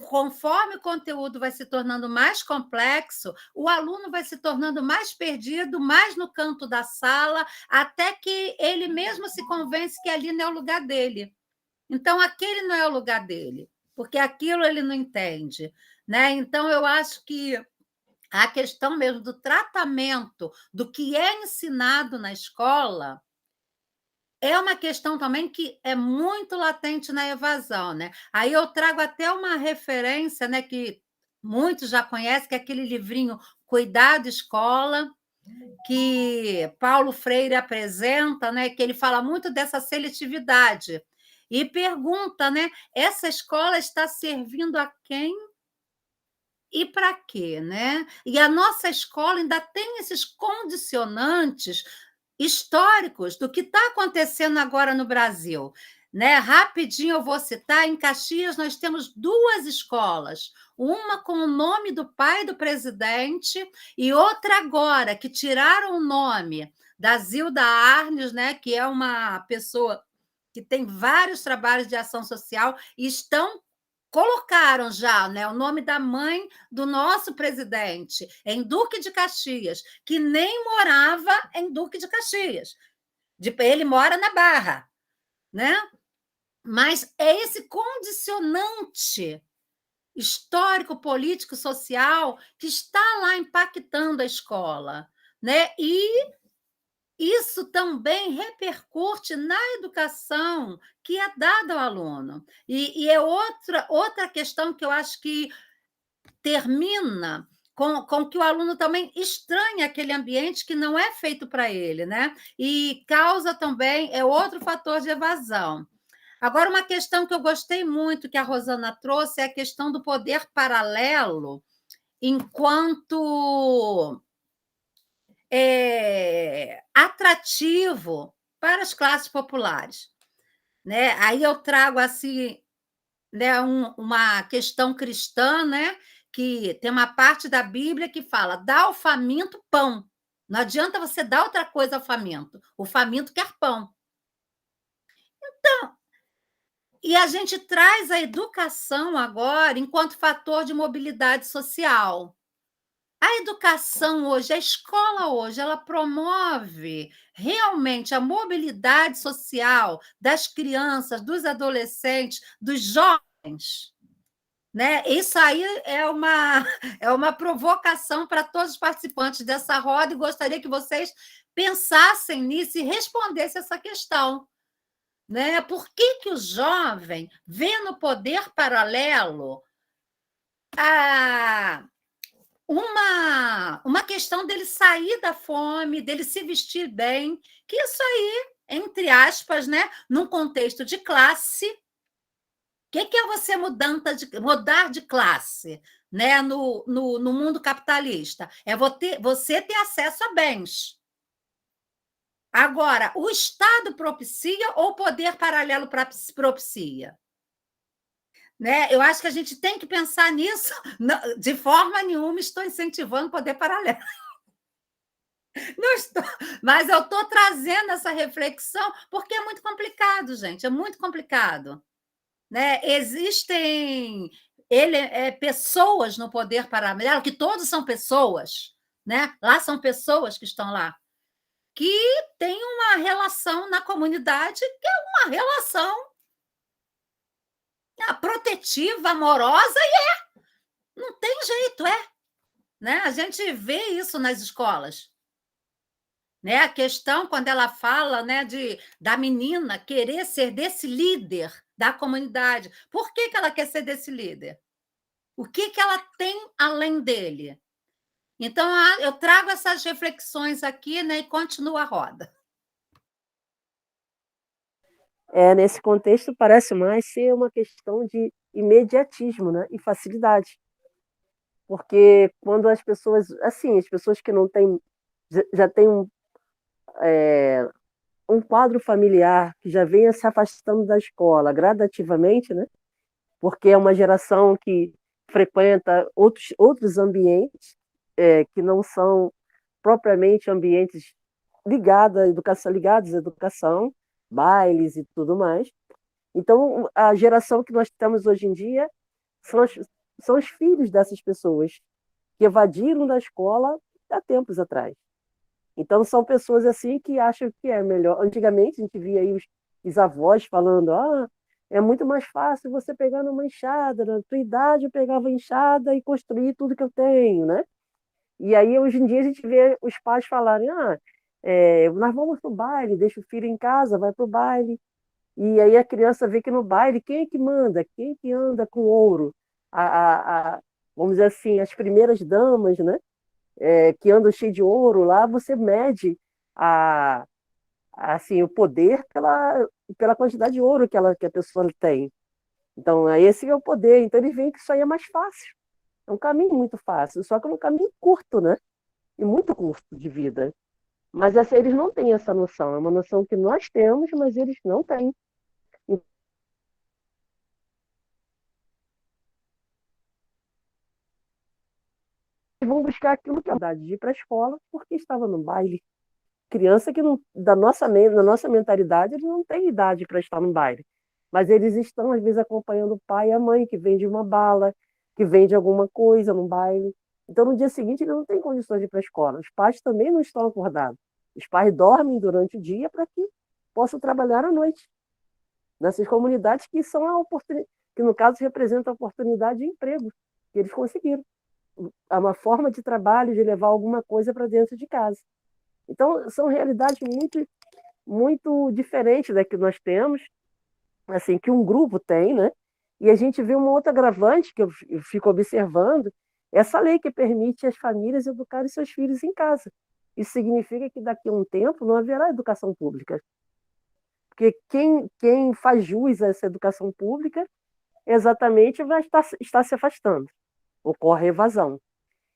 conforme o conteúdo vai se tornando mais complexo, o aluno vai se tornando mais perdido, mais no canto da sala, até que ele mesmo se convence que ali não é o lugar dele. Então, aquele não é o lugar dele, porque aquilo ele não entende, né? Então, eu acho que a questão mesmo do tratamento do que é ensinado na escola é uma questão também que é muito latente na evasão, né? Aí eu trago até uma referência, né, que muitos já conhecem, que é aquele livrinho Cuidado Escola, que Paulo Freire apresenta, né, que ele fala muito dessa seletividade e pergunta, né, essa escola está servindo a quem? E para quê, né? E a nossa escola ainda tem esses condicionantes históricos do que está acontecendo agora no Brasil, né? Rapidinho eu vou citar, em Caxias nós temos 2 escolas, uma com o nome do pai do presidente e outra agora, que tiraram o nome da Zilda Arnes, né? Que é uma pessoa que tem vários trabalhos de ação social e colocaram já, né, o nome da mãe do nosso presidente em Duque de Caxias, que nem morava em Duque de Caxias. Ele mora na Barra, né? Mas é esse condicionante histórico, político, social que está lá impactando a escola, né? E isso também repercute na educação que é dada ao aluno. E é outra questão que eu acho que termina com que o aluno também estranha aquele ambiente que não é feito para ele, né? E causa também, é outro fator de evasão. Agora, uma questão que eu gostei muito que a Rosana trouxe é a questão do poder paralelo enquanto atrativo para as classes populares, né? Aí eu trago assim, né, uma questão cristã, né, que tem uma parte da Bíblia que fala: dá ao faminto pão. Não adianta você dar outra coisa ao faminto. O faminto quer pão. E a gente traz a educação agora enquanto fator de mobilidade social. A educação hoje, a escola hoje, ela promove realmente a mobilidade social das crianças, dos adolescentes, dos jovens, né? Isso aí é uma provocação para todos os participantes dessa roda e gostaria que vocês pensassem nisso e respondessem essa questão, né? Por que o jovem vê no poder paralelo uma questão dele sair da fome, dele se vestir bem, que isso aí, entre aspas, né, num contexto de classe, o que é você mudar de classe, né, no mundo capitalista? É você ter acesso a bens. Agora, o Estado propicia ou o poder paralelo propicia? Né? Eu acho que a gente tem que pensar nisso. De forma nenhuma estou incentivando o poder paralelo. Não estou, mas eu estou trazendo essa reflexão porque é muito complicado, gente, é muito complicado. Né? Existem pessoas no poder paralelo, que todos são pessoas, né? Lá são pessoas que estão lá, que têm uma relação na comunidade que é uma relação protetiva, amorosa, não tem jeito, né? A gente vê isso nas escolas. Né? A questão, quando ela fala, né, da menina querer ser desse líder da comunidade. Por que ela quer ser desse líder? O que ela tem além dele? Então, eu trago essas reflexões aqui, né, e continuo a roda. Nesse contexto, parece mais ser uma questão de imediatismo, né, e facilidade. Porque quando as pessoas, assim, as pessoas que não têm, já têm um quadro familiar que já venha se afastando da escola gradativamente, né, porque é uma geração que frequenta outros ambientes que não são propriamente ambientes ligados à educação, bailes e tudo mais. Então, a geração que nós temos hoje em dia são os filhos dessas pessoas que evadiram da escola há tempos atrás. Então, são pessoas assim que acham que é melhor. Antigamente, a gente via aí os avós falando: é muito mais fácil você pegar numa enxada, na tua idade eu pegava a enxada e construir tudo que eu tenho, né? E aí, hoje em dia, a gente vê os pais falarem: nós vamos para o baile, deixa o filho em casa, vai para o baile. E aí a criança vê que no baile, quem é que manda? Quem é que anda com ouro? Vamos dizer assim, as primeiras damas, né? Que andam cheio de ouro lá, você mede assim, o poder pela quantidade de ouro que a pessoa tem. Então, esse é o poder. Então, eles veem que isso aí é mais fácil. É um caminho muito fácil, só que é um caminho curto, né? E muito curto de vida. Mas eles não têm essa noção. É uma noção que nós temos, mas eles não têm. Eles vão buscar aquilo que é a verdade de ir para a escola porque estava no baile. Criança que não, na nossa mentalidade, eles não têm idade para estar no baile. Mas eles estão, às vezes, acompanhando o pai e a mãe, que vende uma bala, que vende alguma coisa no baile. Então, no dia seguinte, ele não tem condições de ir para a escola. Os pais também não estão acordados. Os pais dormem durante o dia para que possam trabalhar à noite. Nessas comunidades que são que no caso representa a oportunidade de emprego que eles conseguiram. É uma forma de trabalho, de levar alguma coisa para dentro de casa. Então, são realidades muito, muito diferentes da que nós temos, assim, que um grupo tem, né? E a gente vê uma outra agravante que eu fico observando, essa lei que permite às famílias educarem seus filhos em casa. Isso significa que daqui a um tempo não haverá educação pública. Porque quem faz jus a essa educação pública exatamente vai estar se afastando. Ocorre evasão.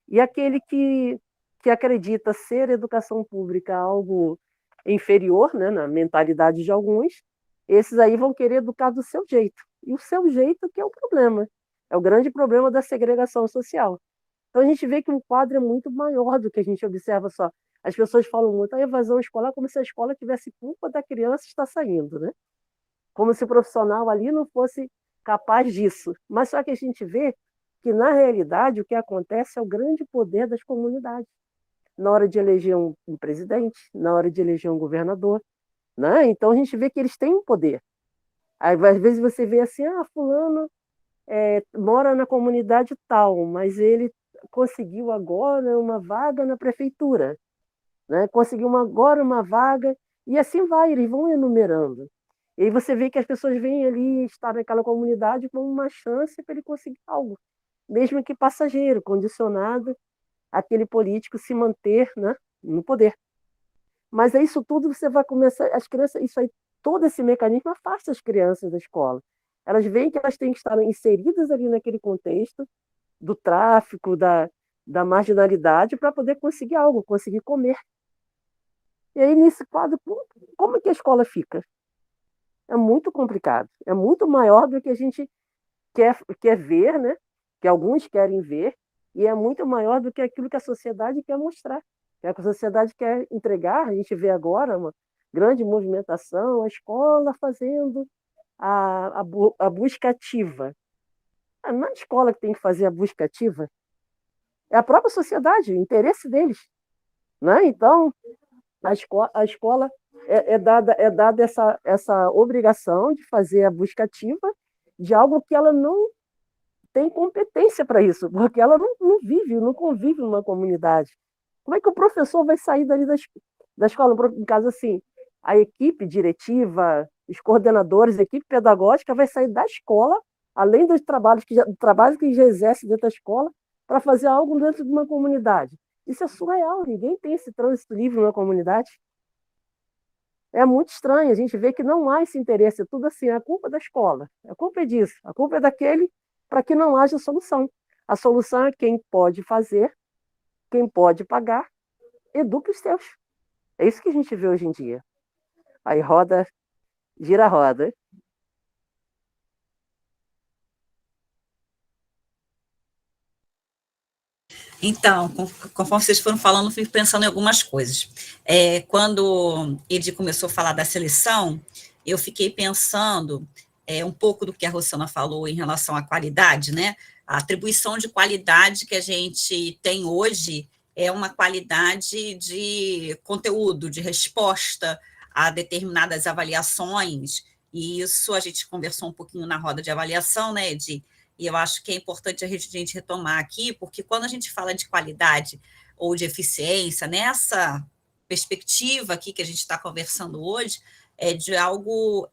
E aquele que acredita ser educação pública algo inferior, né, na mentalidade de alguns, esses aí vão querer educar do seu jeito. E o seu jeito que é o problema. É o grande problema da segregação social. Então a gente vê que um quadro é muito maior do que a gente observa só. As pessoas falam muito a evasão escolar como se a escola tivesse culpa da criança estar saindo, né? Como se o profissional ali não fosse capaz disso. Mas só que a gente vê que, na realidade, o que acontece é o grande poder das comunidades. Na hora de eleger um presidente, na hora de eleger um governador, né? Então a gente vê que eles têm um poder. Aí, às vezes você vê assim, fulano mora na comunidade tal, mas ele conseguiu agora uma vaga na prefeitura, né? Conseguiu agora uma vaga, e assim vai, eles vão enumerando. E aí você vê que as pessoas vêm ali estar naquela comunidade com uma chance para ele conseguir algo, mesmo que passageiro, condicionado àquele político se manter, né, no poder. Mas é isso tudo, você vai começar, as crianças, isso aí, todo esse mecanismo afasta as crianças da escola. Elas veem que elas têm que estar inseridas ali naquele contexto do tráfico, da marginalidade, para poder conseguir algo, conseguir comer. E aí, nesse quadro, como é que a escola fica? É muito complicado, é muito maior do que a gente quer ver, né? Que alguns querem ver, e é muito maior do que aquilo que a sociedade quer mostrar. Que a sociedade quer entregar, a gente vê agora uma grande movimentação, a escola fazendo a busca ativa. Não é a escola que tem que fazer a busca ativa, é a própria sociedade, o interesse deles. Né? Então, a escola é dada essa obrigação de fazer a busca ativa de algo que ela não tem competência para isso, porque ela não vive, não convive numa comunidade. Como é que o professor vai sair dali da escola? Em caso assim, a equipe diretiva, os coordenadores, a equipe pedagógica vai sair da escola, além dos trabalhos que já exerce dentro da escola, para fazer algo dentro de uma comunidade. Isso é surreal, ninguém tem esse trânsito livre na comunidade. É muito estranho, a gente vê que não há esse interesse, é tudo assim, a culpa da escola, a culpa é disso, a culpa é daquele, para que não haja solução. A solução é quem pode fazer, quem pode pagar, educa os seus. É isso que a gente vê hoje em dia. Aí gira a roda. Então, conforme vocês foram falando, eu fui pensando em algumas coisas. Quando ele começou a falar da seleção, eu fiquei pensando um pouco do que a Rosana falou em relação à qualidade, né? A atribuição de qualidade que a gente tem hoje é uma qualidade de conteúdo, de resposta a determinadas avaliações, e isso a gente conversou um pouquinho na roda de avaliação, né, e eu acho que é importante a gente retomar aqui, porque quando a gente fala de qualidade ou de eficiência, nessa perspectiva aqui que a gente está conversando hoje, é de algo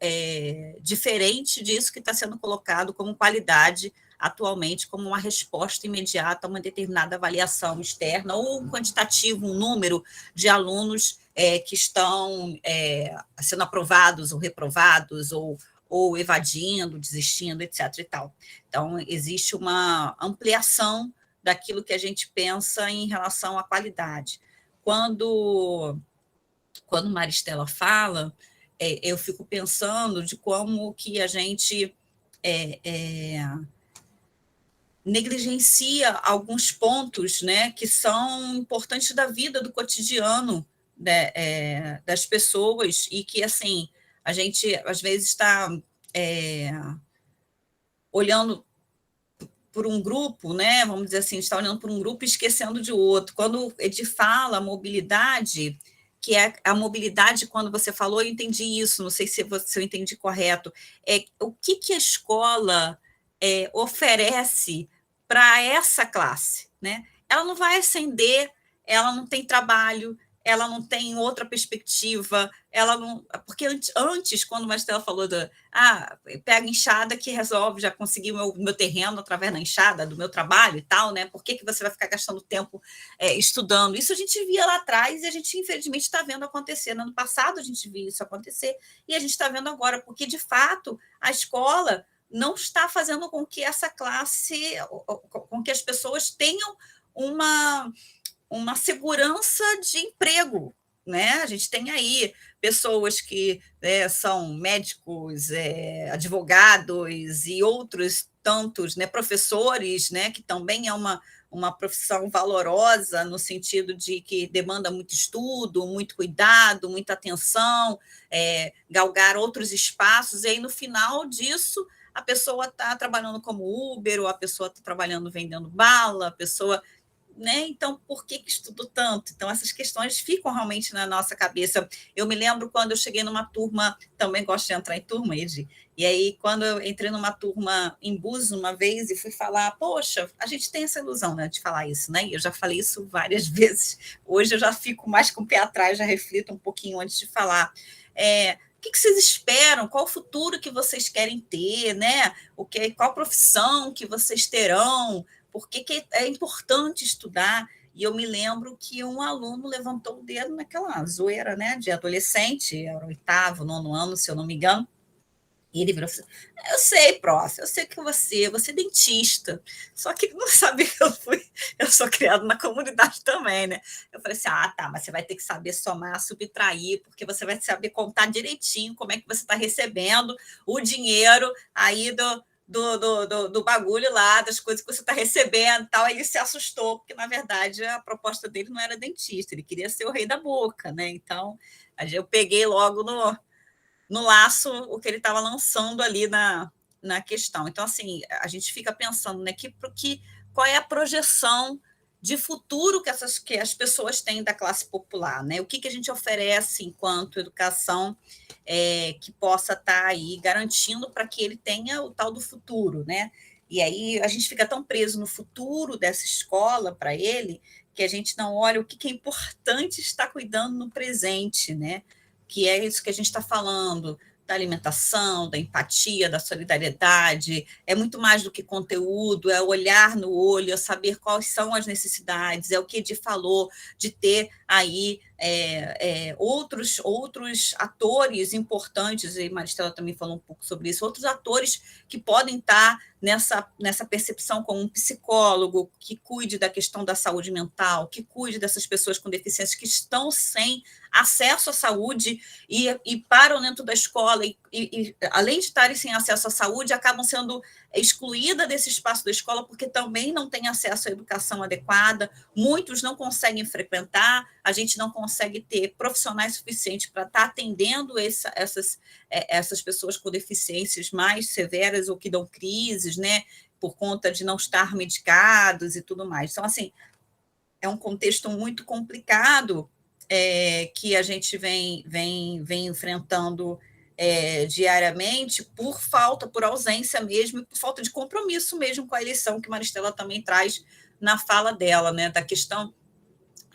diferente disso que está sendo colocado como qualidade atualmente, como uma resposta imediata a uma determinada avaliação externa, ou um quantitativo, um número de alunos que estão sendo aprovados ou reprovados, ou evadindo, desistindo, etc. e tal. Então, existe uma ampliação daquilo que a gente pensa em relação à qualidade. Quando Maristela fala, eu fico pensando de como que a gente negligencia alguns pontos, né, que são importantes da vida, do cotidiano, né, das pessoas, e que, assim, a gente, às vezes, está olhando por um grupo, né, vamos dizer assim, está olhando por um grupo e esquecendo de outro. Quando ele fala mobilidade, que é a mobilidade, quando você falou, eu entendi isso, não sei se eu entendi correto, o que a escola oferece para essa classe, né? Ela não vai ascender, ela não tem trabalho, ela não tem outra perspectiva, ela não. Porque antes, quando o Maristela falou pega enxada que resolve, já consegui o meu terreno através da enxada, do meu trabalho e tal, né? Por que você vai ficar gastando tempo estudando? Isso a gente via lá atrás e a gente, infelizmente, está vendo acontecer. No ano passado a gente viu isso acontecer e a gente está vendo agora, porque, de fato, a escola não está fazendo com que essa classe, com que as pessoas tenham uma segurança de emprego, né? A gente tem aí pessoas que são médicos, advogados e outros tantos, né, professores, né, que também é uma profissão valorosa no sentido de que demanda muito estudo, muito cuidado, muita atenção, galgar outros espaços, e aí no final disso a pessoa está trabalhando como Uber, ou a pessoa está trabalhando vendendo bala, a pessoa... Né? Então, por que estudo tanto? Então, essas questões ficam realmente na nossa cabeça. Eu me lembro quando eu cheguei numa turma, também gosto de entrar em turma, Edi, e aí, quando eu entrei numa turma em Búzios uma vez e fui falar, poxa, a gente tem essa ilusão, né, de falar isso, né? E eu já falei isso várias vezes. Hoje eu já fico mais com o pé atrás, já reflito um pouquinho antes de falar. O que vocês esperam? Qual o futuro que vocês querem ter, né? Qual profissão que vocês terão? Por que é importante estudar? E eu me lembro que um aluno levantou o dedo naquela zoeira, né, de adolescente, era o 8º, 9º ano, se eu não me engano, e ele virou assim, eu sei, prof, eu sei que você é dentista, só que ele não sabia que eu sou criado na comunidade também, né? Eu falei assim, tá, mas você vai ter que saber somar, subtrair, porque você vai saber contar direitinho como é que você está recebendo o dinheiro aí do bagulho lá, das coisas que você está recebendo e tal. Aí ele se assustou, porque, na verdade, a proposta dele não era dentista, ele queria ser o rei da boca, né? Então, eu peguei logo no laço o que ele estava lançando ali na questão. Então, assim, a gente fica pensando, né, qual é a projeção de futuro que as pessoas têm da classe popular, né? O que a gente oferece enquanto educação que possa estar aí garantindo para que ele tenha o tal do futuro, né? E aí a gente fica tão preso no futuro dessa escola para ele que a gente não olha o que é importante estar cuidando no presente, né? Que é isso que a gente está falando, da alimentação, da empatia, da solidariedade, é muito mais do que conteúdo, é olhar no olho, é saber quais são as necessidades, é o que Edi falou, de ter aí outros atores importantes, e Maristela também falou um pouco sobre isso, outros atores que podem estar nessa percepção como um psicólogo que cuide da questão da saúde mental, que cuide dessas pessoas com deficiências que estão sem acesso à saúde e param dentro da escola e além de estarem sem acesso à saúde, acabam sendo excluídas desse espaço da escola porque também não têm acesso à educação adequada, muitos não conseguem frequentar, a gente não consegue ter profissionais suficientes para estar atendendo essas pessoas com deficiências mais severas ou que dão crises, né, por conta de não estar medicados e tudo mais. Então, assim, é um contexto muito complicado que a gente vem enfrentando diariamente por ausência mesmo, e por falta de compromisso mesmo com a eleição, que Maristela também traz na fala dela, né, da questão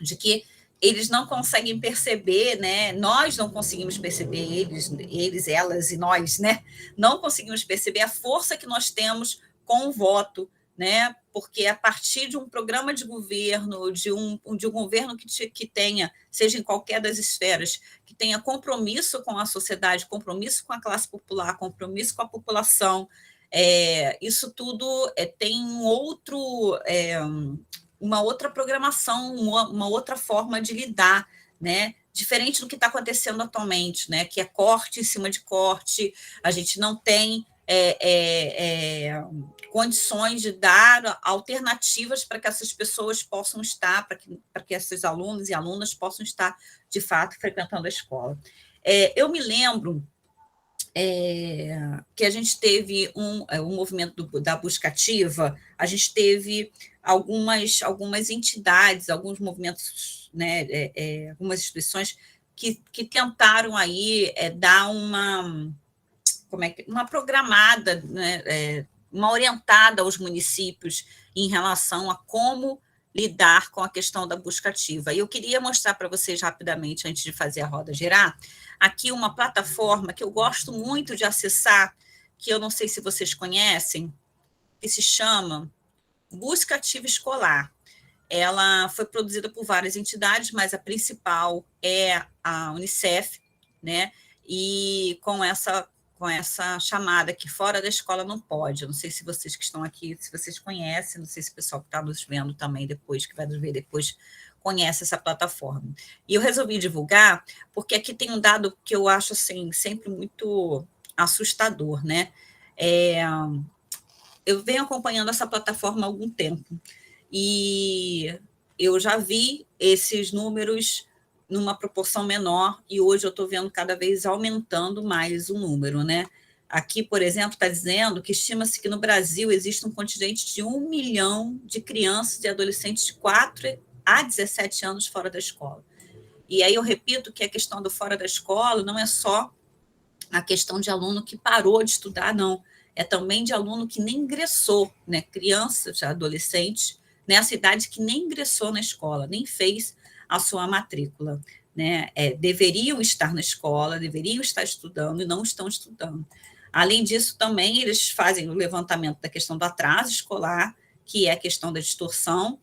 de que eles não conseguem perceber, né? Nós não conseguimos perceber, eles, elas e nós, né? Não conseguimos perceber a força que nós temos com o voto, né? Porque a partir de um programa de governo, de um governo que tenha, seja em qualquer das esferas, que tenha compromisso com a sociedade, compromisso com a classe popular, compromisso com a população, isso tudo tem uma outra programação, uma outra forma de lidar, né? Diferente do que está acontecendo atualmente, né? Que é corte em cima de corte, a gente não tem condições de dar alternativas para que essas pessoas possam estar, para que esses alunos e alunas possam estar, de fato, frequentando a escola. Eu me lembro que a gente teve um movimento da busca ativa, a gente teve algumas entidades, alguns movimentos, né, algumas instituições que tentaram aí dar uma programada, né, uma orientada aos municípios em relação a como lidar com a questão da busca ativa. E eu queria mostrar para vocês rapidamente, antes de fazer a roda girar, aqui uma plataforma que eu gosto muito de acessar, que eu não sei se vocês conhecem, que se chama Busca Ativa Escolar. Ela foi produzida por várias entidades, mas a principal é a Unicef, né? E com essa chamada que fora da escola não pode. Eu não sei se vocês que estão aqui, se vocês conhecem, não sei se o pessoal que está nos vendo também depois, que vai nos ver depois, conhece essa plataforma. E eu resolvi divulgar, porque aqui tem um dado que eu acho assim, sempre muito assustador, né? Eu venho acompanhando essa plataforma há algum tempo, e eu já vi esses números numa proporção menor, e hoje eu estou vendo cada vez aumentando mais o número, né? Aqui, por exemplo, está dizendo que estima-se que no Brasil existe um contingente de 1 milhão de crianças e adolescentes de 4 a 17 anos fora da escola. E aí eu repito que a questão do fora da escola não é só a questão de aluno que parou de estudar, não. É também de aluno que nem ingressou, né? Crianças, adolescentes, nessa idade que nem ingressou na escola, nem fez a sua matrícula, né? Deveriam estar na escola, deveriam estar estudando e não estão estudando. Além disso, também eles fazem o levantamento da questão do atraso escolar, que é a questão da distorção,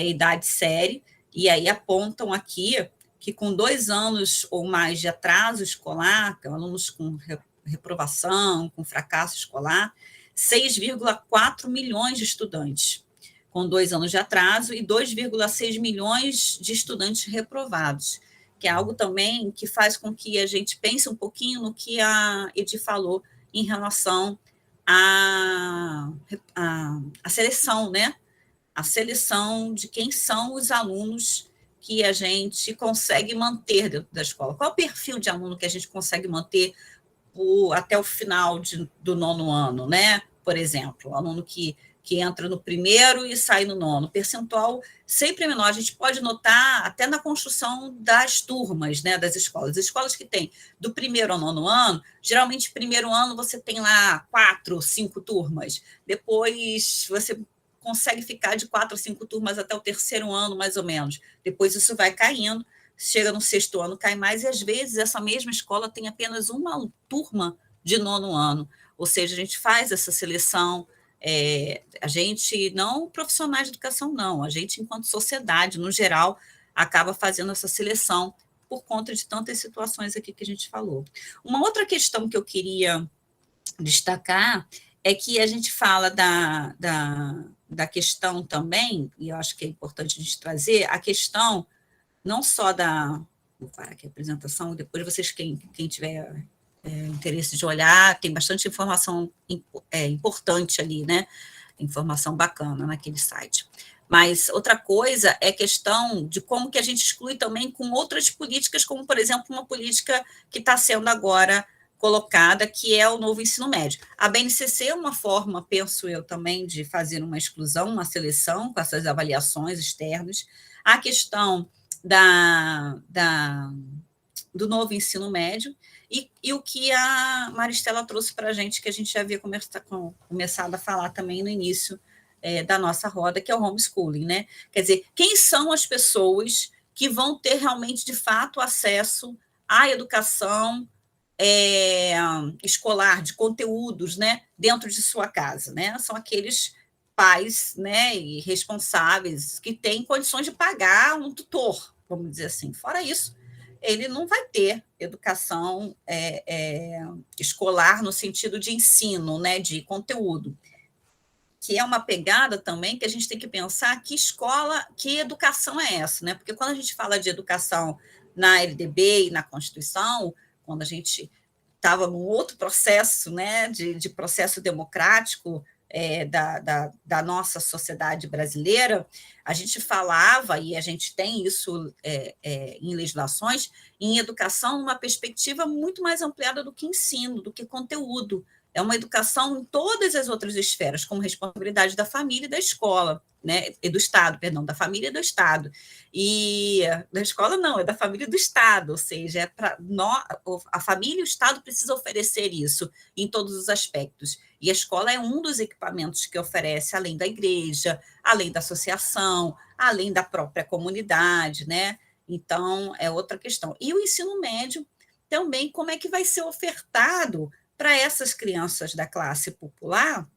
idade série, e aí apontam aqui que com 2 anos ou mais de atraso escolar, alunos com reprovação, com fracasso escolar, 6,4 milhões de estudantes com 2 anos de atraso e 2,6 milhões de estudantes reprovados, que é algo também que faz com que a gente pense um pouquinho no que a Edi falou em relação à seleção, né? A seleção de quem são os alunos que a gente consegue manter dentro da escola. Qual é o perfil de aluno que a gente consegue manter até o final do 9º ano, né? Por exemplo, o aluno que entra no 1º e sai no 9º, percentual sempre menor. A gente pode notar até na construção das turmas, né, das escolas. As escolas que têm do 1º ao 9º ano, geralmente 1º ano você tem lá 4 ou 5 turmas, depois você consegue ficar de 4 ou 5 turmas até o 3º ano, mais ou menos. Depois isso vai caindo, chega no 6º ano, cai mais, e às vezes essa mesma escola tem apenas uma turma de 9º ano. Ou seja, a gente faz essa seleção, a gente, não profissionais de educação, não, a gente, enquanto sociedade, no geral, acaba fazendo essa seleção por conta de tantas situações aqui que a gente falou. Uma outra questão que eu queria destacar é que a gente fala da questão também, e eu acho que é importante a gente trazer, a questão não só vou parar aqui a apresentação, depois vocês, quem tiver interesse de olhar, tem bastante informação importante ali, né? Informação bacana naquele site. Mas outra coisa é a questão de como que a gente exclui também com outras políticas, como, por exemplo, uma política que está sendo agora colocada, que é o novo ensino médio. A BNCC é uma forma, penso eu, também de fazer uma exclusão, uma seleção com essas avaliações externas. A questão do novo ensino médio, e o que a Maristela trouxe para a gente, que a gente já havia começado a falar também no início da nossa roda, que é o homeschooling, né? Quer dizer, quem são as pessoas que vão ter realmente, de fato, acesso à educação escolar, de conteúdos, né, dentro de sua casa, né? São aqueles pais, né, e responsáveis que têm condições de pagar um tutor, vamos dizer assim. Fora isso, ele não vai ter educação escolar no sentido de ensino, né, de conteúdo, que é uma pegada também que a gente tem que pensar que escola, que educação é essa, né? Porque quando a gente fala de educação na LDB e na Constituição, quando a gente estava num outro processo, né, de processo democrático da nossa sociedade brasileira, a gente falava, e a gente tem isso em legislações, em educação, numa perspectiva muito mais ampliada do que ensino, do que conteúdo. é uma educação em todas as outras esferas, como responsabilidade da família e da escola, né? E do Estado, perdão, da família e do Estado. E da escola não, é da família e do Estado, ou seja, a família e o Estado precisam oferecer isso em todos os aspectos. E a escola é um dos equipamentos que oferece, além da igreja, além da associação, além da própria comunidade, né? Então, é outra questão. E o ensino médio também, como é que vai ser ofertado para essas crianças da classe popular,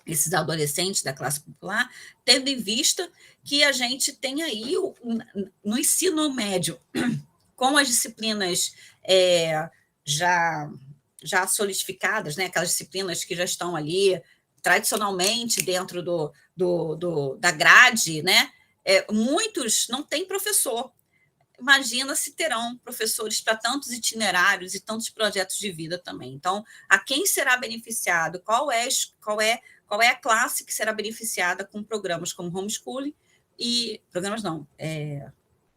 esses adolescentes da classe popular, tendo em vista que a gente tem aí no ensino médio, com as disciplinas já solidificadas, né, aquelas disciplinas que já estão ali tradicionalmente dentro da grade, né, muitos não têm professor. Imagina se terão professores para tantos itinerários e tantos projetos de vida também. Então, a quem será beneficiado? Qual é a classe que será beneficiada com programas como homeschooling e programas não,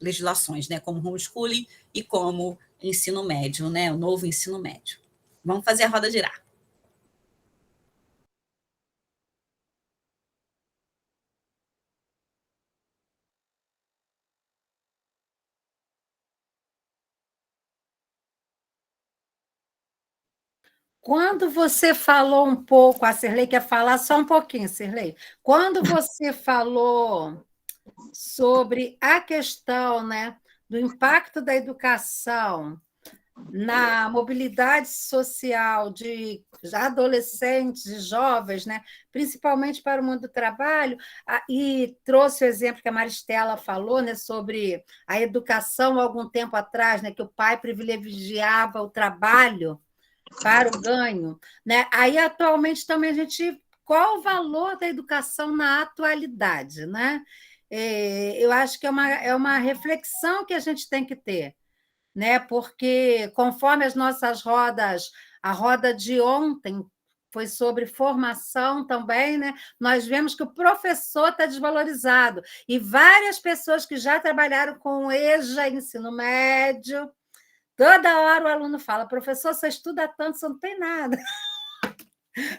legislações, né, como homeschooling e como ensino médio, né, o novo ensino médio. Vamos fazer a roda girar. Quando você falou um pouco, a Cirlei quer falar só um pouquinho, Cirlei. Quando você falou sobre a questão, né, do impacto da educação na mobilidade social de adolescentes e jovens, né, principalmente para o mundo do trabalho, e trouxe o exemplo que a Maristela falou, né, sobre a educação há algum tempo atrás, né, que o pai privilegiava o trabalho para o ganho, né? Aí, atualmente, também a gente. Qual o valor da educação na atualidade, né? Eu acho que é uma reflexão que a gente tem que ter, né? Porque, conforme as nossas rodas, a roda de ontem foi sobre formação também, né? Nós vemos que o professor está desvalorizado, e várias pessoas que já trabalharam com EJA, ensino médio. Toda hora o aluno fala, professor, você estuda tanto, você não tem nada.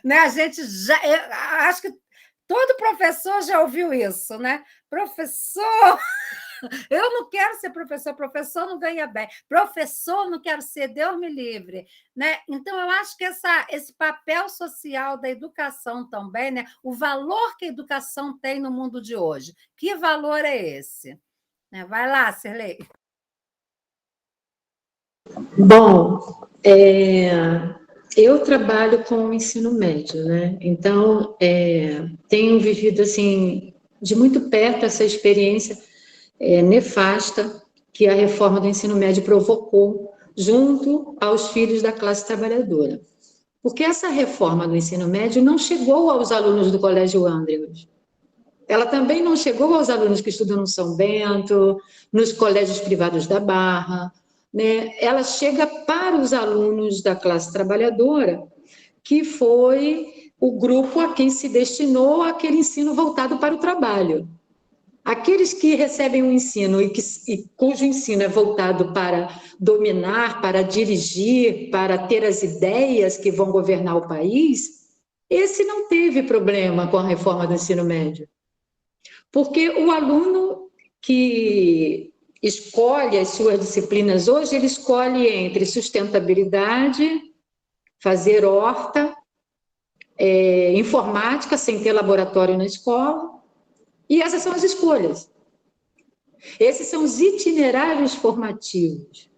Né? A gente já. Acho que todo professor já ouviu isso, né? Professor, eu não quero ser professor, professor não ganha bem, professor não quero ser, Deus me livre. Né? Então, eu acho que esse papel social da educação também, né? O valor que a educação tem no mundo de hoje. Que valor é esse? Né? Vai lá, Cirlei. Bom, eu trabalho com o ensino médio, né? Então, tenho vivido, assim, de muito perto essa experiência nefasta que a reforma do ensino médio provocou junto aos filhos da classe trabalhadora. Porque essa reforma do ensino médio não chegou aos alunos do Colégio Andrews. Ela também não chegou aos alunos que estudam no São Bento, nos colégios privados da Barra, né? Ela chega para os alunos da classe trabalhadora, que foi o grupo a quem se destinou aquele ensino voltado para o trabalho. Aqueles que recebem um ensino cujo ensino é voltado para dominar, para dirigir, para ter as ideias que vão governar o país, esse não teve problema com a reforma do ensino médio. Porque o aluno que escolhe as suas disciplinas hoje, ele escolhe entre sustentabilidade, fazer horta, informática, sem ter laboratório na escola, e essas são as escolhas. Esses são os itinerários formativos,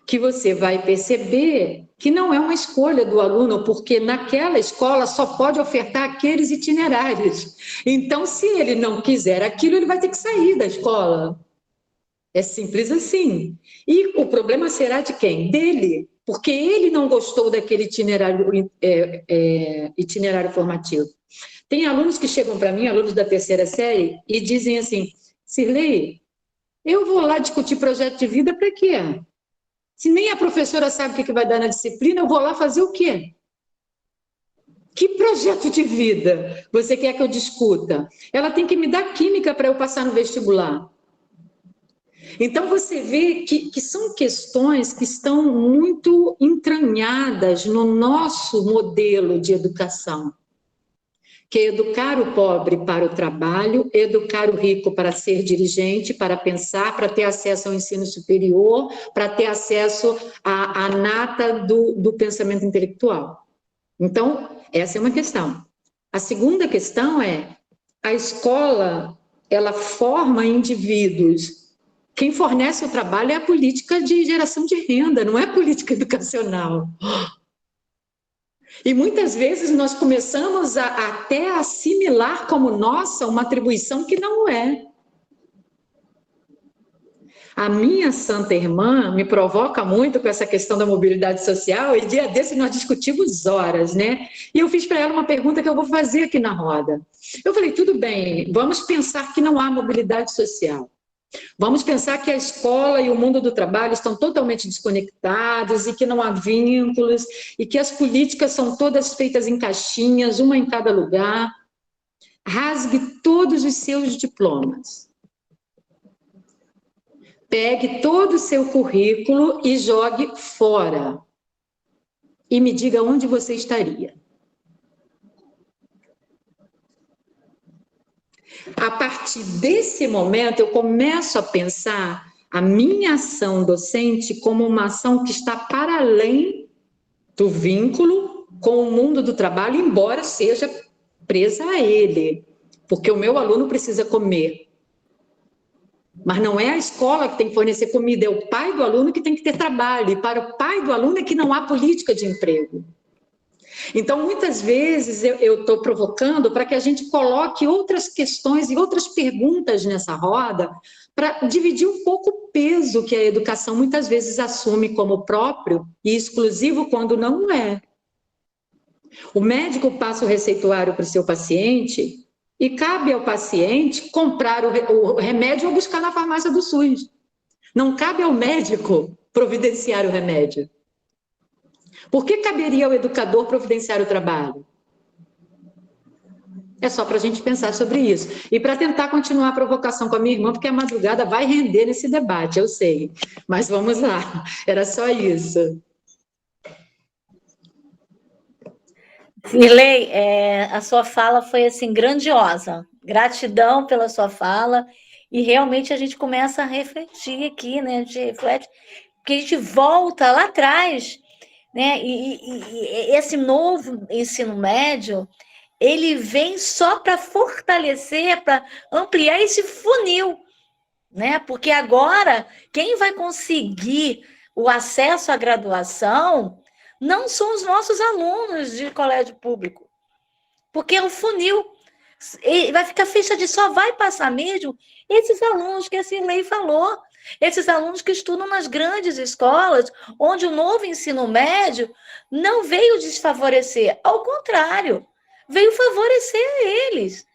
que você vai perceber que não é uma escolha do aluno, porque naquela escola só pode ofertar aqueles itinerários. Então, se ele não quiser aquilo, ele vai ter que sair da escola. É simples assim. E o problema será de quem? Dele, porque ele não gostou daquele itinerário formativo. Tem alunos que chegam para mim, alunos da terceira série, e dizem assim, Cirlei, eu vou lá discutir projeto de vida para quê? Se nem a professora sabe o que vai dar na disciplina, eu vou lá fazer o quê? Que projeto de vida você quer que eu discuta? Ela tem que me dar química para eu passar no vestibular. Então, você vê que são questões que estão muito entranhadas no nosso modelo de educação, que é educar o pobre para o trabalho, educar o rico para ser dirigente, para pensar, para ter acesso ao ensino superior, para ter acesso à nata do pensamento intelectual. Então, essa é uma questão. A segunda questão é, a escola, ela forma indivíduos. Quem fornece o trabalho é a política de geração de renda, não é a política educacional. E muitas vezes nós começamos a até assimilar como nossa uma atribuição que não é. A minha santa irmã me provoca muito com essa questão da mobilidade social, e dia desse nós discutimos horas, né? E eu fiz para ela uma pergunta que eu vou fazer aqui na roda. Eu falei, tudo bem, vamos pensar que não há mobilidade social. Vamos pensar que a escola e o mundo do trabalho estão totalmente desconectados e que não há vínculos e que as políticas são todas feitas em caixinhas, uma em cada lugar. Rasgue todos os seus diplomas. Pegue todo o seu currículo e jogue fora. E me diga onde você estaria. A partir desse momento, eu começo a pensar a minha ação docente como uma ação que está para além do vínculo com o mundo do trabalho, embora seja presa a ele, porque o meu aluno precisa comer. Mas não é a escola que tem que fornecer comida, é o pai do aluno que tem que ter trabalho, e para o pai do aluno é que não há política de emprego. Então, muitas vezes, eu estou provocando para que a gente coloque outras questões e outras perguntas nessa roda para dividir um pouco o peso que a educação muitas vezes assume como próprio e exclusivo quando não é. O médico passa o receituário para o seu paciente e cabe ao paciente comprar o remédio ou buscar na farmácia do SUS. Não cabe ao médico providenciar o remédio. Por que caberia ao educador providenciar o trabalho? É só para a gente pensar sobre isso. E para tentar continuar a provocação com a minha irmã, porque a madrugada vai render nesse debate, eu sei. Mas vamos lá, era só isso. Mirlei, a sua fala foi assim grandiosa. Gratidão pela sua fala. E realmente a gente começa a refletir aqui, né? A gente reflete, porque a gente volta lá atrás, né? E esse novo ensino médio, ele vem só para fortalecer, para ampliar esse funil, né? Porque agora, quem vai conseguir o acesso à graduação não são os nossos alunos de colégio público, porque é um funil. Vai ficar ficha de só vai passar mesmo esses alunos que a Cirlei falou, esses alunos que estudam nas grandes escolas, onde o novo ensino médio não veio desfavorecer, ao contrário, veio favorecer eles.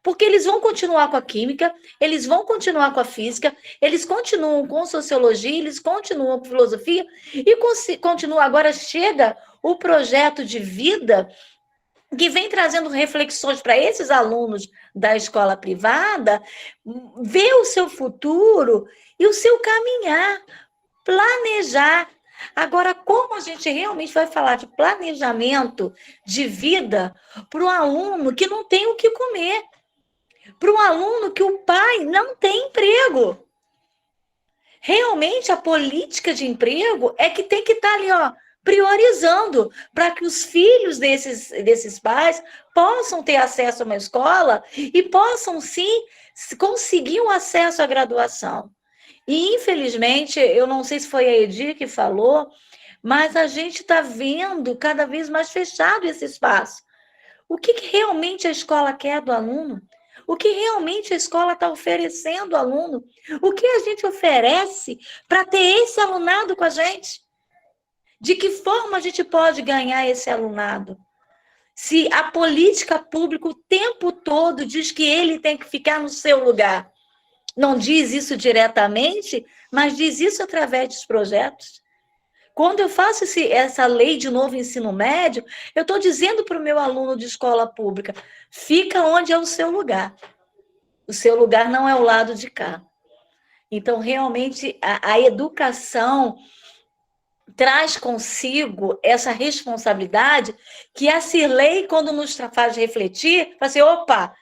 Porque eles vão continuar com a química, eles vão continuar com a física, eles continuam com sociologia, eles continuam com filosofia, e continua. Agora chega o projeto de vida que vem trazendo reflexões para esses alunos da escola privada, ver o seu futuro e o seu caminhar, planejar. Agora, como a gente realmente vai falar de planejamento de vida para o aluno que não tem o que comer? Para um aluno que o pai não tem emprego. Realmente, a política de emprego é que tem que estar ali, ó, priorizando para que os filhos desses pais possam ter acesso a uma escola e possam, sim, conseguir um acesso à graduação. E, infelizmente, eu não sei se foi a Edir que falou, mas a gente está vendo cada vez mais fechado esse espaço. O que realmente a escola quer do aluno? O que realmente a escola está oferecendo ao aluno? O que a gente oferece para ter esse alunado com a gente? De que forma a gente pode ganhar esse alunado? Se a política pública o tempo todo diz que ele tem que ficar no seu lugar. Não diz isso diretamente, mas diz isso através dos projetos. Quando eu faço essa lei de novo ensino médio, eu estou dizendo para o meu aluno de escola pública, fica onde é o seu lugar. O seu lugar não é o lado de cá. Então, realmente, a educação traz consigo essa responsabilidade que a Cirlei, quando nos faz refletir, fala assim, opa,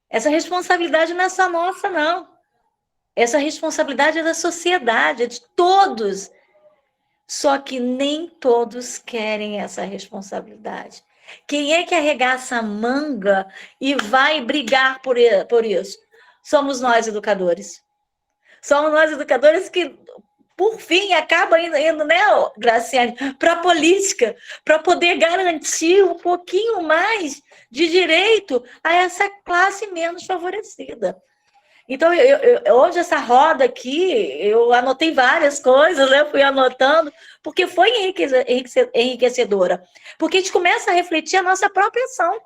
essa responsabilidade não é só nossa, não. Essa responsabilidade é da sociedade, é de todos. Só que nem todos querem essa responsabilidade. Quem é que arregaça a manga e vai brigar por isso? Somos nós, educadores. Somos nós, educadores, que, por fim, acaba indo, né, Graciane, para a política, para poder garantir um pouquinho mais de direito a essa classe menos favorecida. Então, hoje, essa roda aqui, eu anotei várias coisas, né? Fui anotando, porque foi enriquecedora. Porque a gente começa a refletir a nossa própria ação,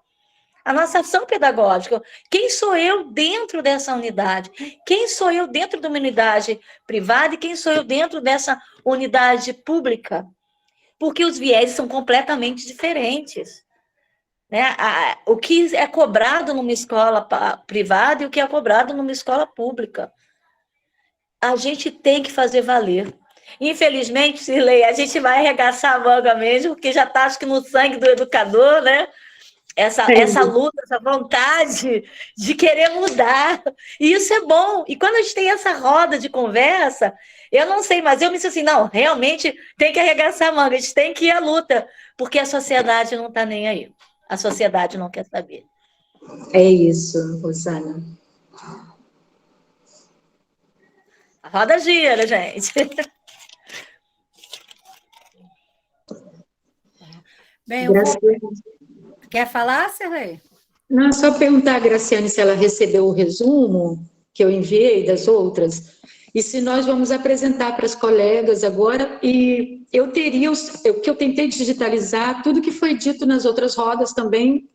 a nossa ação pedagógica. Quem sou eu dentro dessa unidade? Quem sou eu dentro de uma unidade privada e quem sou eu dentro dessa unidade pública? Porque os viéses são completamente diferentes. Né? O que é cobrado numa escola privada e o que é cobrado numa escola pública. A gente tem que fazer valer. Infelizmente, Cirlei, a gente vai arregaçar a manga mesmo, porque já está, acho que, no sangue do educador, né? Essa luta, essa vontade de querer mudar. E isso é bom. E quando a gente tem essa roda de conversa, eu não sei, mas eu me sinto assim, não, realmente tem que arregaçar a manga, a gente tem que ir à luta, porque a sociedade não está nem aí. A sociedade não quer saber. É isso, Rosana. A roda gira, gente. Bem, quer falar, Cirlei? Não, só perguntar a Graciane se ela recebeu o resumo que eu enviei das outras, e se nós vamos apresentar para as colegas agora, e eu teria, que eu tentei digitalizar tudo que foi dito nas outras rodas também,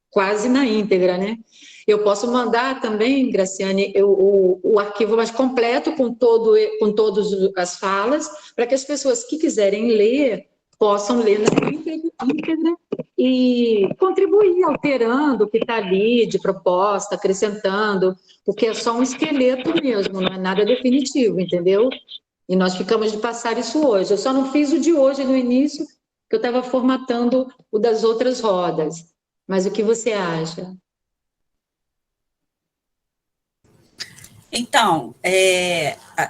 quase na íntegra, né? Eu posso mandar também, Graciane, o arquivo mais completo com todas as falas, para que as pessoas que quiserem ler, possam ler na íntegra e contribuir, alterando o que está ali de proposta, acrescentando, porque é só um esqueleto mesmo, não é nada definitivo, entendeu? E nós ficamos de passar isso hoje. Eu só não fiz o de hoje no início, que eu estava formatando o das outras rodas. Mas o que você acha? Então,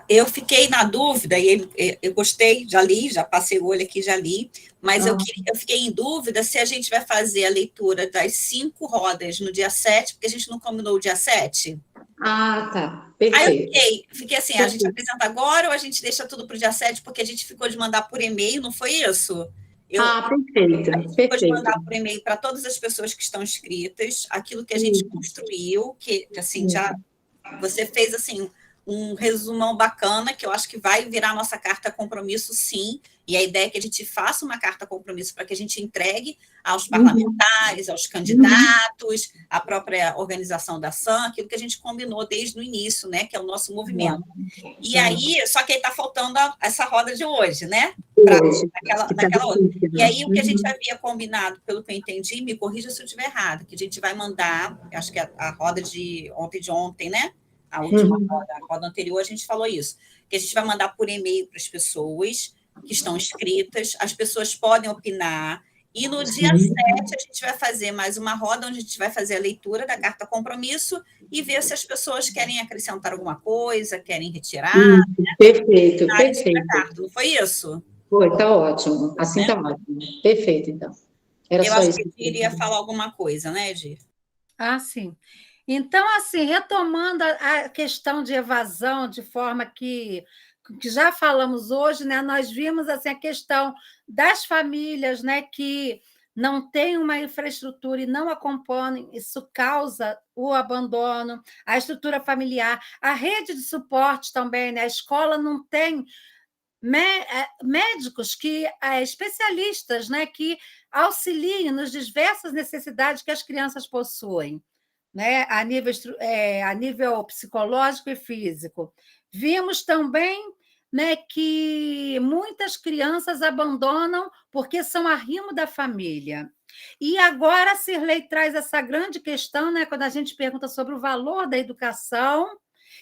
eu fiquei na dúvida, e eu gostei, já li, já passei o olho aqui, já li, mas eu fiquei em dúvida se a gente vai fazer a leitura das 5 rodas no dia 7, porque a gente não combinou o dia 7. Ah, tá. Perfeito. Aí eu fiquei assim, a gente apresenta agora ou a gente deixa tudo para o dia 7, porque a gente ficou de mandar por e-mail, não foi isso? Perfeito. A gente ficou de mandar por e-mail para todas as pessoas que estão inscritas, aquilo que a gente construiu, que assim, já você fez assim um resumão bacana, que eu acho que vai virar nossa carta compromisso, sim, e a ideia é que a gente faça uma carta compromisso para que a gente entregue aos parlamentares, aos candidatos, à própria organização da SAM, aquilo que a gente combinou desde o início, né, que é o nosso movimento. E aí, só que aí está faltando essa roda de hoje, né? Naquela outra. E aí, o que a gente havia combinado, pelo que eu entendi, me corrija se eu estiver errado, que a gente vai mandar, acho que a roda de ontem, né? A última roda, a roda anterior, a gente falou isso, que a gente vai mandar por e-mail para as pessoas que estão inscritas, as pessoas podem opinar, e no dia 7 a gente vai fazer mais uma roda, onde a gente vai fazer a leitura da carta compromisso e ver se as pessoas querem acrescentar alguma coisa, querem retirar. Perfeito, perfeito. Não foi isso? Foi, está ótimo. Assim está ótimo. Perfeito, então. Era eu só acho isso. que eu iria falar alguma coisa, né, Edir? Sim. Então, assim, retomando a questão de evasão, de forma que já falamos hoje, né, nós vimos assim, a questão das famílias, né, que não têm uma infraestrutura e não acompanham, isso causa o abandono, a estrutura familiar, a rede de suporte também, né, a escola não tem médicos, especialistas, né, que auxiliem nas diversas necessidades que as crianças possuem, né, a nível psicológico e físico. Vimos também, né, que muitas crianças abandonam porque são arrimo da família. E agora a Cirlei traz essa grande questão, né, quando a gente pergunta sobre o valor da educação,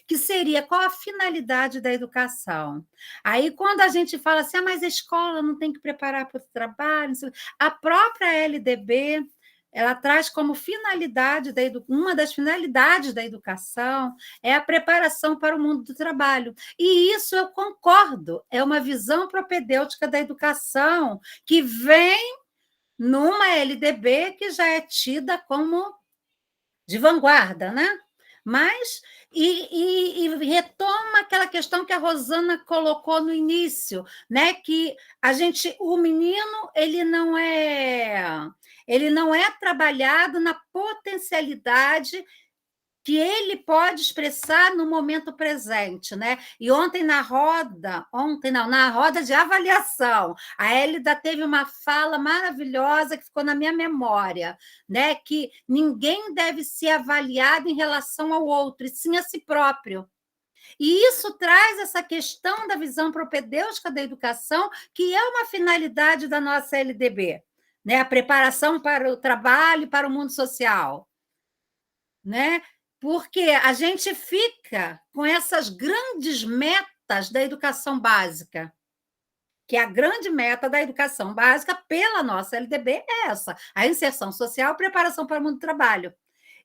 que seria qual a finalidade da educação. Aí, quando a gente fala assim, mas a escola não tem que preparar para o trabalho, a própria LDB, ela traz como finalidade, uma das finalidades da educação é a preparação para o mundo do trabalho. E isso eu concordo, é uma visão propedêutica da educação que vem numa LDB que já é tida como de vanguarda, né? Mas e retoma aquela questão que a Rosana colocou no início, né? Que o menino ele não é trabalhado na potencialidade que ele pode expressar no momento presente, né? E na roda de avaliação, a Hélida teve uma fala maravilhosa que ficou na minha memória, né? Que ninguém deve ser avaliado em relação ao outro, e sim a si próprio. E isso traz essa questão da visão propedêutica da educação, que é uma finalidade da nossa LDB, né? A preparação para o trabalho e para o mundo social, né? Porque a gente fica com essas grandes metas da educação básica, que a grande meta da educação básica pela nossa LDB é essa, a inserção social e preparação para o mundo do trabalho.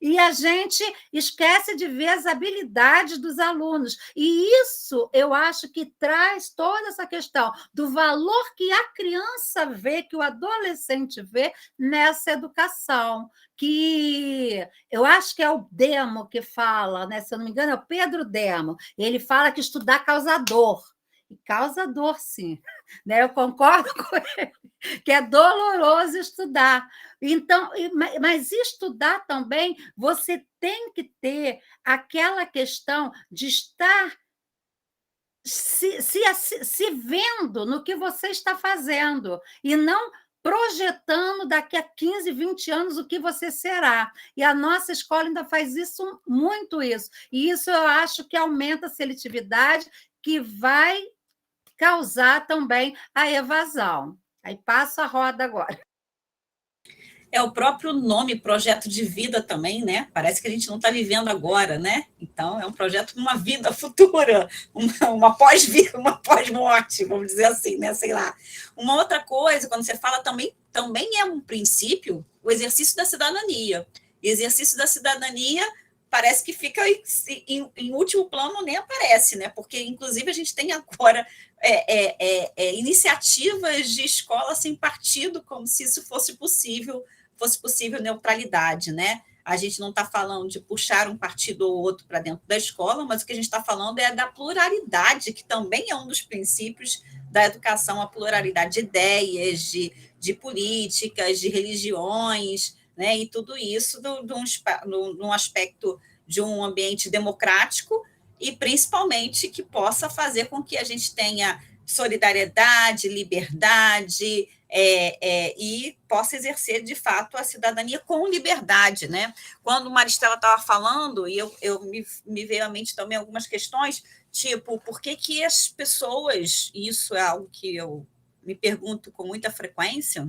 E a gente esquece de ver as habilidades dos alunos. E isso, eu acho que traz toda essa questão do valor que a criança vê, que o adolescente vê nessa educação. Que eu acho que é o Demo que fala, né? Se eu não me engano, é o Pedro Demo. Ele fala que estudar causa dor. E causa dor, sim. Né? Eu concordo com ele, que é doloroso estudar. Então, mas estudar também, você tem que ter aquela questão de estar se vendo no que você está fazendo, e não projetando daqui a 15, 20 anos o que você será. E a nossa escola ainda faz isso, muito isso. E isso eu acho que aumenta a seletividade, que vai causar também a evasão. Aí passo a roda agora. É o próprio nome, projeto de vida também, né? Parece que a gente não está vivendo agora, né? Então, é um projeto para uma vida futura, uma pós-vida, uma pós-morte, vamos dizer assim, né? Sei lá. Uma outra coisa, quando você fala também é um princípio, o exercício da cidadania. E exercício da cidadania parece que fica em último plano, nem aparece, né? Porque, inclusive, a gente tem agora iniciativas de escola sem partido, como se isso fosse possível neutralidade, né? A gente não está falando de puxar um partido ou outro para dentro da escola, mas o que a gente está falando é da pluralidade, que também é um dos princípios da educação, a pluralidade de ideias, de políticas, de religiões, né? E tudo isso num aspecto de um ambiente democrático e, principalmente, que possa fazer com que a gente tenha solidariedade, liberdade, e possa exercer, de fato, a cidadania com liberdade, né? Quando Maristela estava falando, e me veio à mente também algumas questões, tipo, por que as pessoas, e isso é algo que eu me pergunto com muita frequência,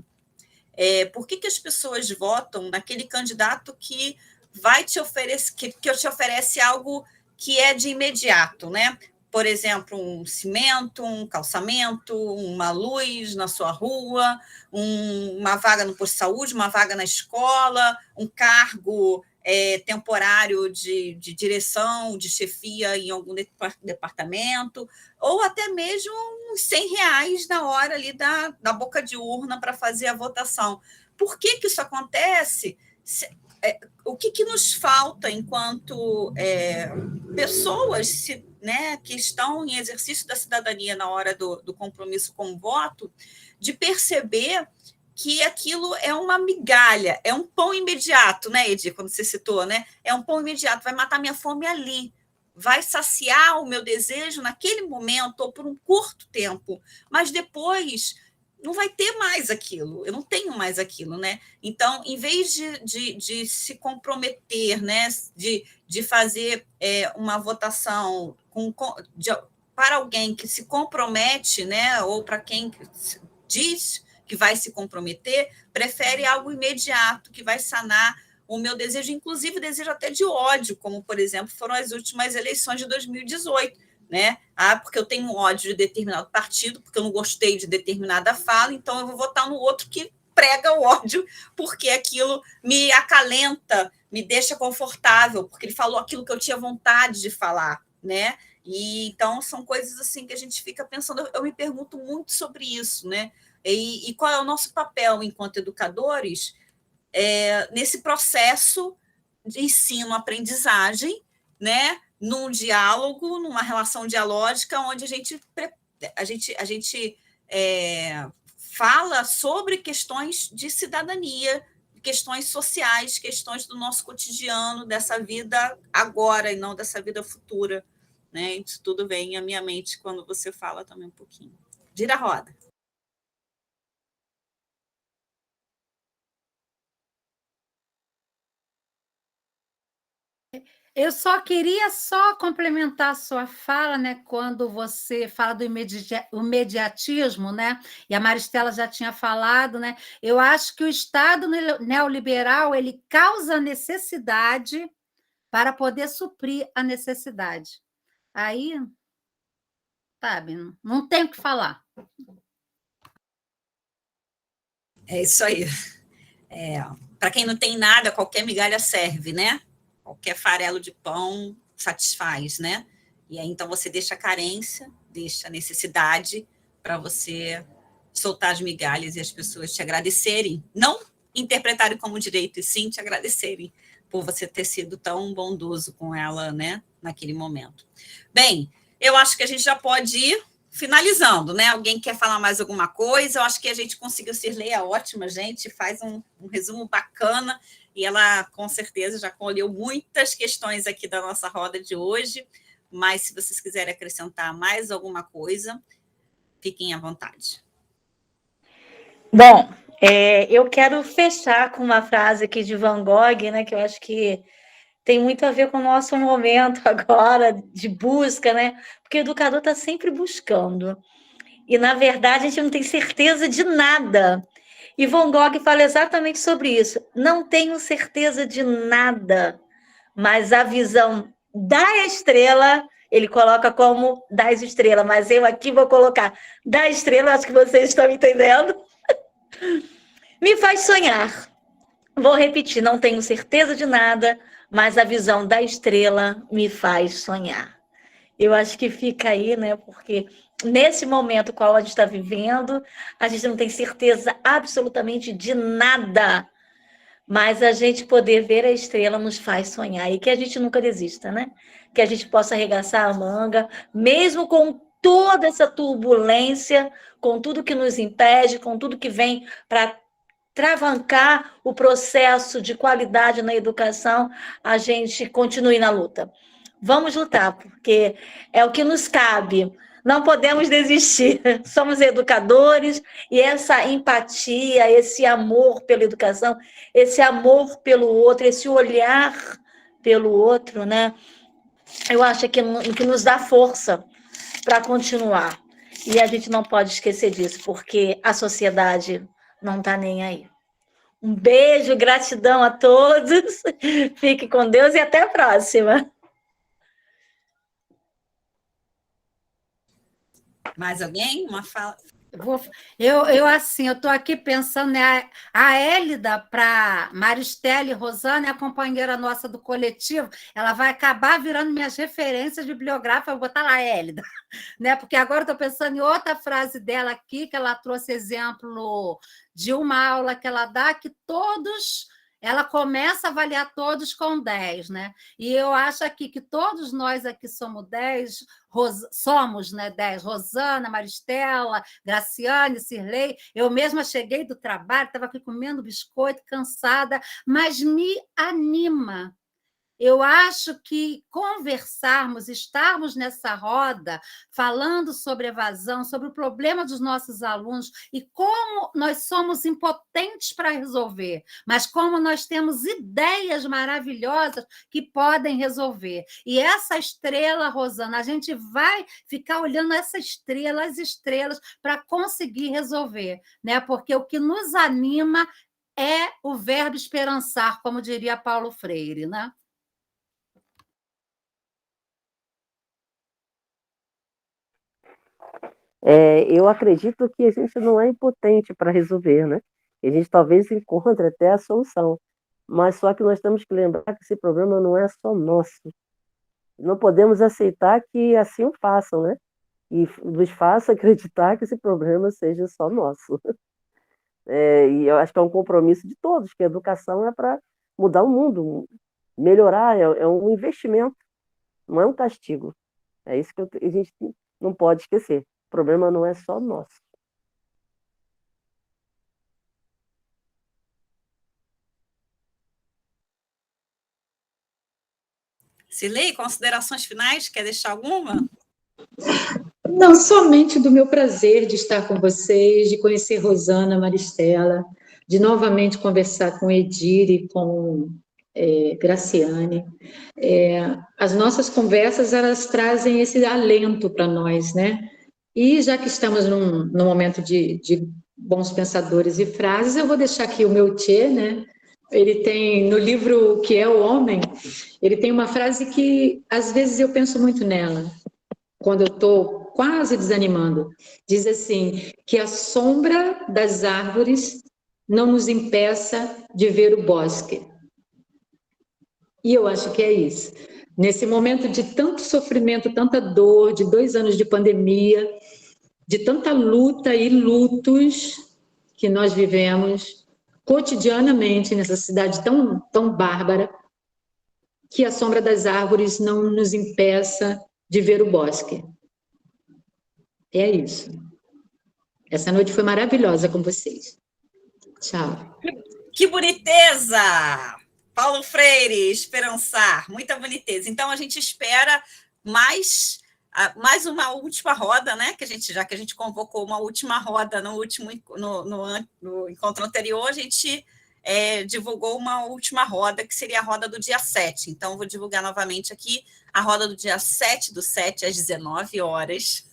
por que as pessoas votam naquele candidato que vai te oferecer, que te oferece algo que é de imediato, né? Por exemplo, um cimento, um calçamento, uma luz na sua rua, uma vaga no posto de saúde, uma vaga na escola, um cargo temporário de direção, de chefia em algum departamento, ou até mesmo uns R$100 na hora ali da boca de urna para fazer a votação. Por que isso acontece? O que nos falta enquanto pessoas né, que estão em exercício da cidadania na hora do compromisso com o voto, de perceber que aquilo é uma migalha, é um pão imediato, né, Edi, quando você citou, né? É um pão imediato, vai matar minha fome ali, vai saciar o meu desejo naquele momento ou por um curto tempo, mas depois não vai ter mais aquilo, eu não tenho mais aquilo, né? Então, em vez de se comprometer, né, de fazer uma votação para alguém que se compromete, né, ou para quem diz que vai se comprometer, prefere algo imediato, que vai sanar o meu desejo, inclusive desejo até de ódio, como, por exemplo, foram as últimas eleições de 2018, né? Porque eu tenho ódio de determinado partido, porque eu não gostei de determinada fala, então eu vou votar no outro que prega o ódio, porque aquilo me acalenta, me deixa confortável, porque ele falou aquilo que eu tinha vontade de falar, né? E então são coisas assim que a gente fica pensando. Eu me pergunto muito sobre isso, né? E qual é o nosso papel enquanto educadores nesse processo de ensino-aprendizagem, né? Num diálogo, numa relação dialógica, onde a gente fala sobre questões de cidadania, questões sociais, questões do nosso cotidiano, dessa vida agora e não dessa vida futura, né? Isso tudo vem à minha mente quando você fala também um pouquinho. Gira a roda. Eu só queria complementar a sua fala, né, quando você fala do imediatismo, né? E a Maristela já tinha falado, né? Eu acho que o Estado neoliberal ele causa necessidade para poder suprir a necessidade. Aí, sabe, não tem o que falar. É isso aí. Para quem não tem nada, qualquer migalha serve, né? Qualquer farelo de pão satisfaz, né? E aí, então, você deixa a carência, deixa a necessidade para você soltar as migalhas e as pessoas te agradecerem. Não interpretarem como direito, e sim te agradecerem por você ter sido tão bondoso com ela, né? Naquele momento. Bem, eu acho que a gente já pode ir finalizando, né? Alguém quer falar mais alguma coisa? Eu acho que a gente conseguiu. Cirlei é ótima, gente, faz um resumo bacana, e ela, com certeza, já colheu muitas questões aqui da nossa roda de hoje, mas se vocês quiserem acrescentar mais alguma coisa, fiquem à vontade. Bom, eu quero fechar com uma frase aqui de Van Gogh, né, que eu acho que tem muito a ver com o nosso momento agora de busca, né? Porque o educador está sempre buscando. E, na verdade, a gente não tem certeza de nada. E Van Gogh fala exatamente sobre isso. Não tenho certeza de nada, mas a visão da estrela, ele coloca como das estrelas, mas eu aqui vou colocar da estrela, acho que vocês estão entendendo, me faz sonhar. Vou repetir, não tenho certeza de nada, mas a visão da estrela me faz sonhar. Eu acho que fica aí, né? Porque nesse momento qual a gente está vivendo, a gente não tem certeza absolutamente de nada, mas a gente poder ver a estrela nos faz sonhar e que a gente nunca desista, né? Que a gente possa arregaçar a manga, mesmo com toda essa turbulência, com tudo que nos impede, com tudo que vem para travancar o processo de qualidade na educação, a gente continue na luta. Vamos lutar, porque é o que nos cabe. Não podemos desistir. Somos educadores e essa empatia, esse amor pela educação, esse amor pelo outro, esse olhar pelo outro, né? Eu acho que nos dá força para continuar. E a gente não pode esquecer disso, porque a sociedade não está nem aí. Um beijo, gratidão a todos. Fique com Deus e até a próxima. Mais alguém? Uma fala? Assim, eu estou aqui pensando, né? A Hélida, para Maristela e Rosana, é a companheira nossa do coletivo, ela vai acabar virando minhas referências bibliográficas, eu vou botar lá, Hélida, né? Porque agora estou pensando em outra frase dela aqui, que ela trouxe exemplo de uma aula que ela dá, que todos... Ela começa a avaliar todos com 10, né? E eu acho aqui que todos nós aqui somos 10, somos, né, 10. Rosana, Maristela, Graciane, Cirlei. Eu mesma cheguei do trabalho, estava aqui comendo biscoito, cansada, mas me anima. Eu acho que conversarmos, estarmos nessa roda, falando sobre evasão, sobre o problema dos nossos alunos e como nós somos impotentes para resolver, mas como nós temos ideias maravilhosas que podem resolver. E essa estrela, Rosana, a gente vai ficar olhando essa estrela, as estrelas, para conseguir resolver, né? Porque o que nos anima é o verbo esperançar, como diria Paulo Freire, né? Eu acredito que a gente não é impotente para resolver, né? A gente talvez encontre até a solução, mas só que nós temos que lembrar que esse problema não é só nosso. Não podemos aceitar que assim o façam, né? E nos faça acreditar que esse problema seja só nosso. E eu acho que é um compromisso de todos, que a educação é para mudar o mundo, melhorar, é um investimento, não é um castigo. É isso que a gente não pode esquecer. O problema não é só nosso. Cirlei, considerações finais? Quer deixar alguma? Não, somente do meu prazer de estar com vocês, de conhecer Rosana Maristela, de novamente conversar com Edir e com Graciane. As nossas conversas, elas trazem esse alento para nós, né? E já que estamos num momento de bons pensadores e frases, eu vou deixar aqui o meu tchê, né? Ele tem, no livro O que é o Homem, ele tem uma frase que, às vezes, eu penso muito nela, quando eu estou quase desanimando. Diz assim, que a sombra das árvores não nos impeça de ver o bosque. E eu acho que é isso. Nesse momento de tanto sofrimento, tanta dor, de 2 anos de pandemia, de tanta luta e lutos que nós vivemos cotidianamente nessa cidade tão, tão bárbara, que a sombra das árvores não nos impeça de ver o bosque. É isso. Essa noite foi maravilhosa com vocês. Tchau. Que boniteza! Paulo Freire, esperançar, muita boniteza. Então, a gente espera mais uma última roda, né? Já que a gente convocou uma última roda no encontro anterior, a gente divulgou uma última roda, que seria a roda do dia 7. Então, vou divulgar novamente aqui a roda do dia 7/7, às 19 horas,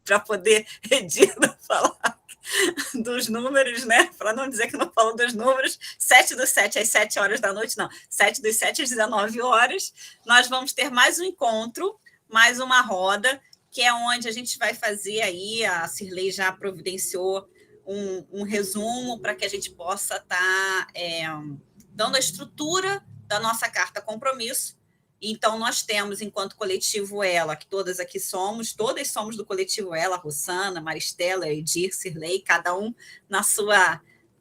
para poder Edir falar dos números, né? Para não dizer que não falo dos números, 7/7 às 7 horas da noite, não, 7/7 às 19 horas, nós vamos ter mais um encontro, mais uma roda, que é onde a gente vai fazer aí, a Cirlei já providenciou um resumo para que a gente possa estar dando a estrutura da nossa carta compromisso. Então, nós temos, enquanto coletivo Ela, que todas aqui somos, todas somos do coletivo Ela, Rosana, Maristela, Edir, Cirlei, cada um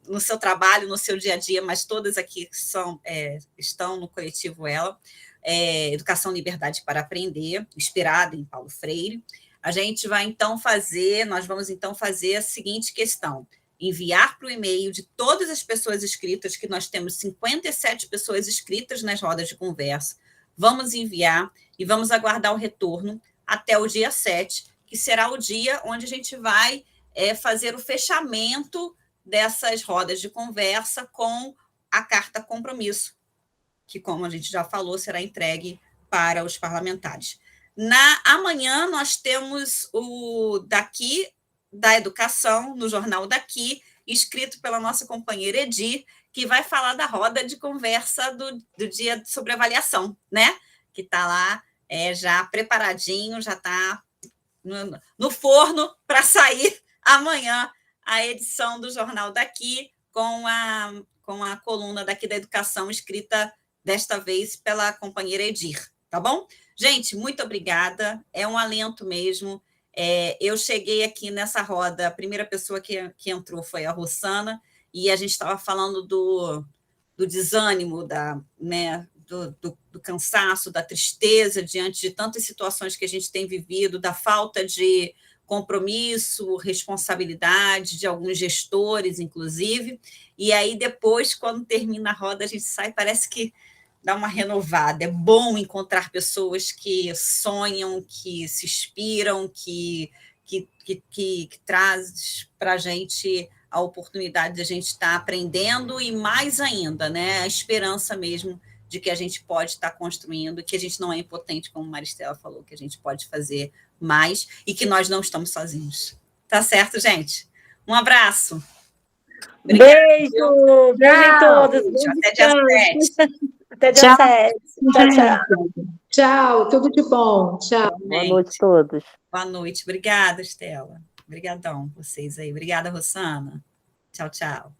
no seu trabalho, no seu dia a dia, mas todas aqui estão no coletivo Ela, Educação, Liberdade para Aprender, inspirada em Paulo Freire. Nós vamos então fazer a seguinte questão: enviar para o e-mail de todas as pessoas inscritas, que nós temos 57 pessoas inscritas nas rodas de conversa. Vamos enviar e vamos aguardar o retorno até o dia 7, que será o dia onde a gente vai fazer o fechamento dessas rodas de conversa com a carta compromisso, que, como a gente já falou, será entregue para os parlamentares. Amanhã nós temos o Daqui da Educação, no jornal Daqui, escrito pela nossa companheira Edir, que vai falar da roda de conversa do dia sobre avaliação, né? Que está lá já preparadinho, já está no forno para sair amanhã a edição do Jornal Daqui com a coluna Daqui da Educação, escrita desta vez pela companheira Edir, tá bom? Gente, muito obrigada, é um alento mesmo. Eu cheguei aqui nessa roda, a primeira pessoa que entrou foi a Rosana, e a gente estava falando do desânimo, do cansaço, da tristeza diante de tantas situações que a gente tem vivido, da falta de compromisso, responsabilidade de alguns gestores, inclusive. E aí, depois, quando termina a roda, a gente sai, parece que dá uma renovada. É bom encontrar pessoas que sonham, que se inspiram, que traz para a gente a oportunidade de a gente estar aprendendo e, mais ainda, né, a esperança mesmo de que a gente pode estar construindo, que a gente não é impotente, como Maristela falou, que a gente pode fazer mais e que nós não estamos sozinhos. Tá certo, gente? Um abraço. Obrigada, Beijo, viu? beijo em todos. Beijo, Bom até dia descanso. 7. Até dia Tchau. 7. Tchau, tchau. Tchau, tudo de bom. Tchau. Boa noite a todos. Boa noite. Obrigada, Estela. Obrigadão vocês aí. Obrigada, Rosana. Tchau, tchau.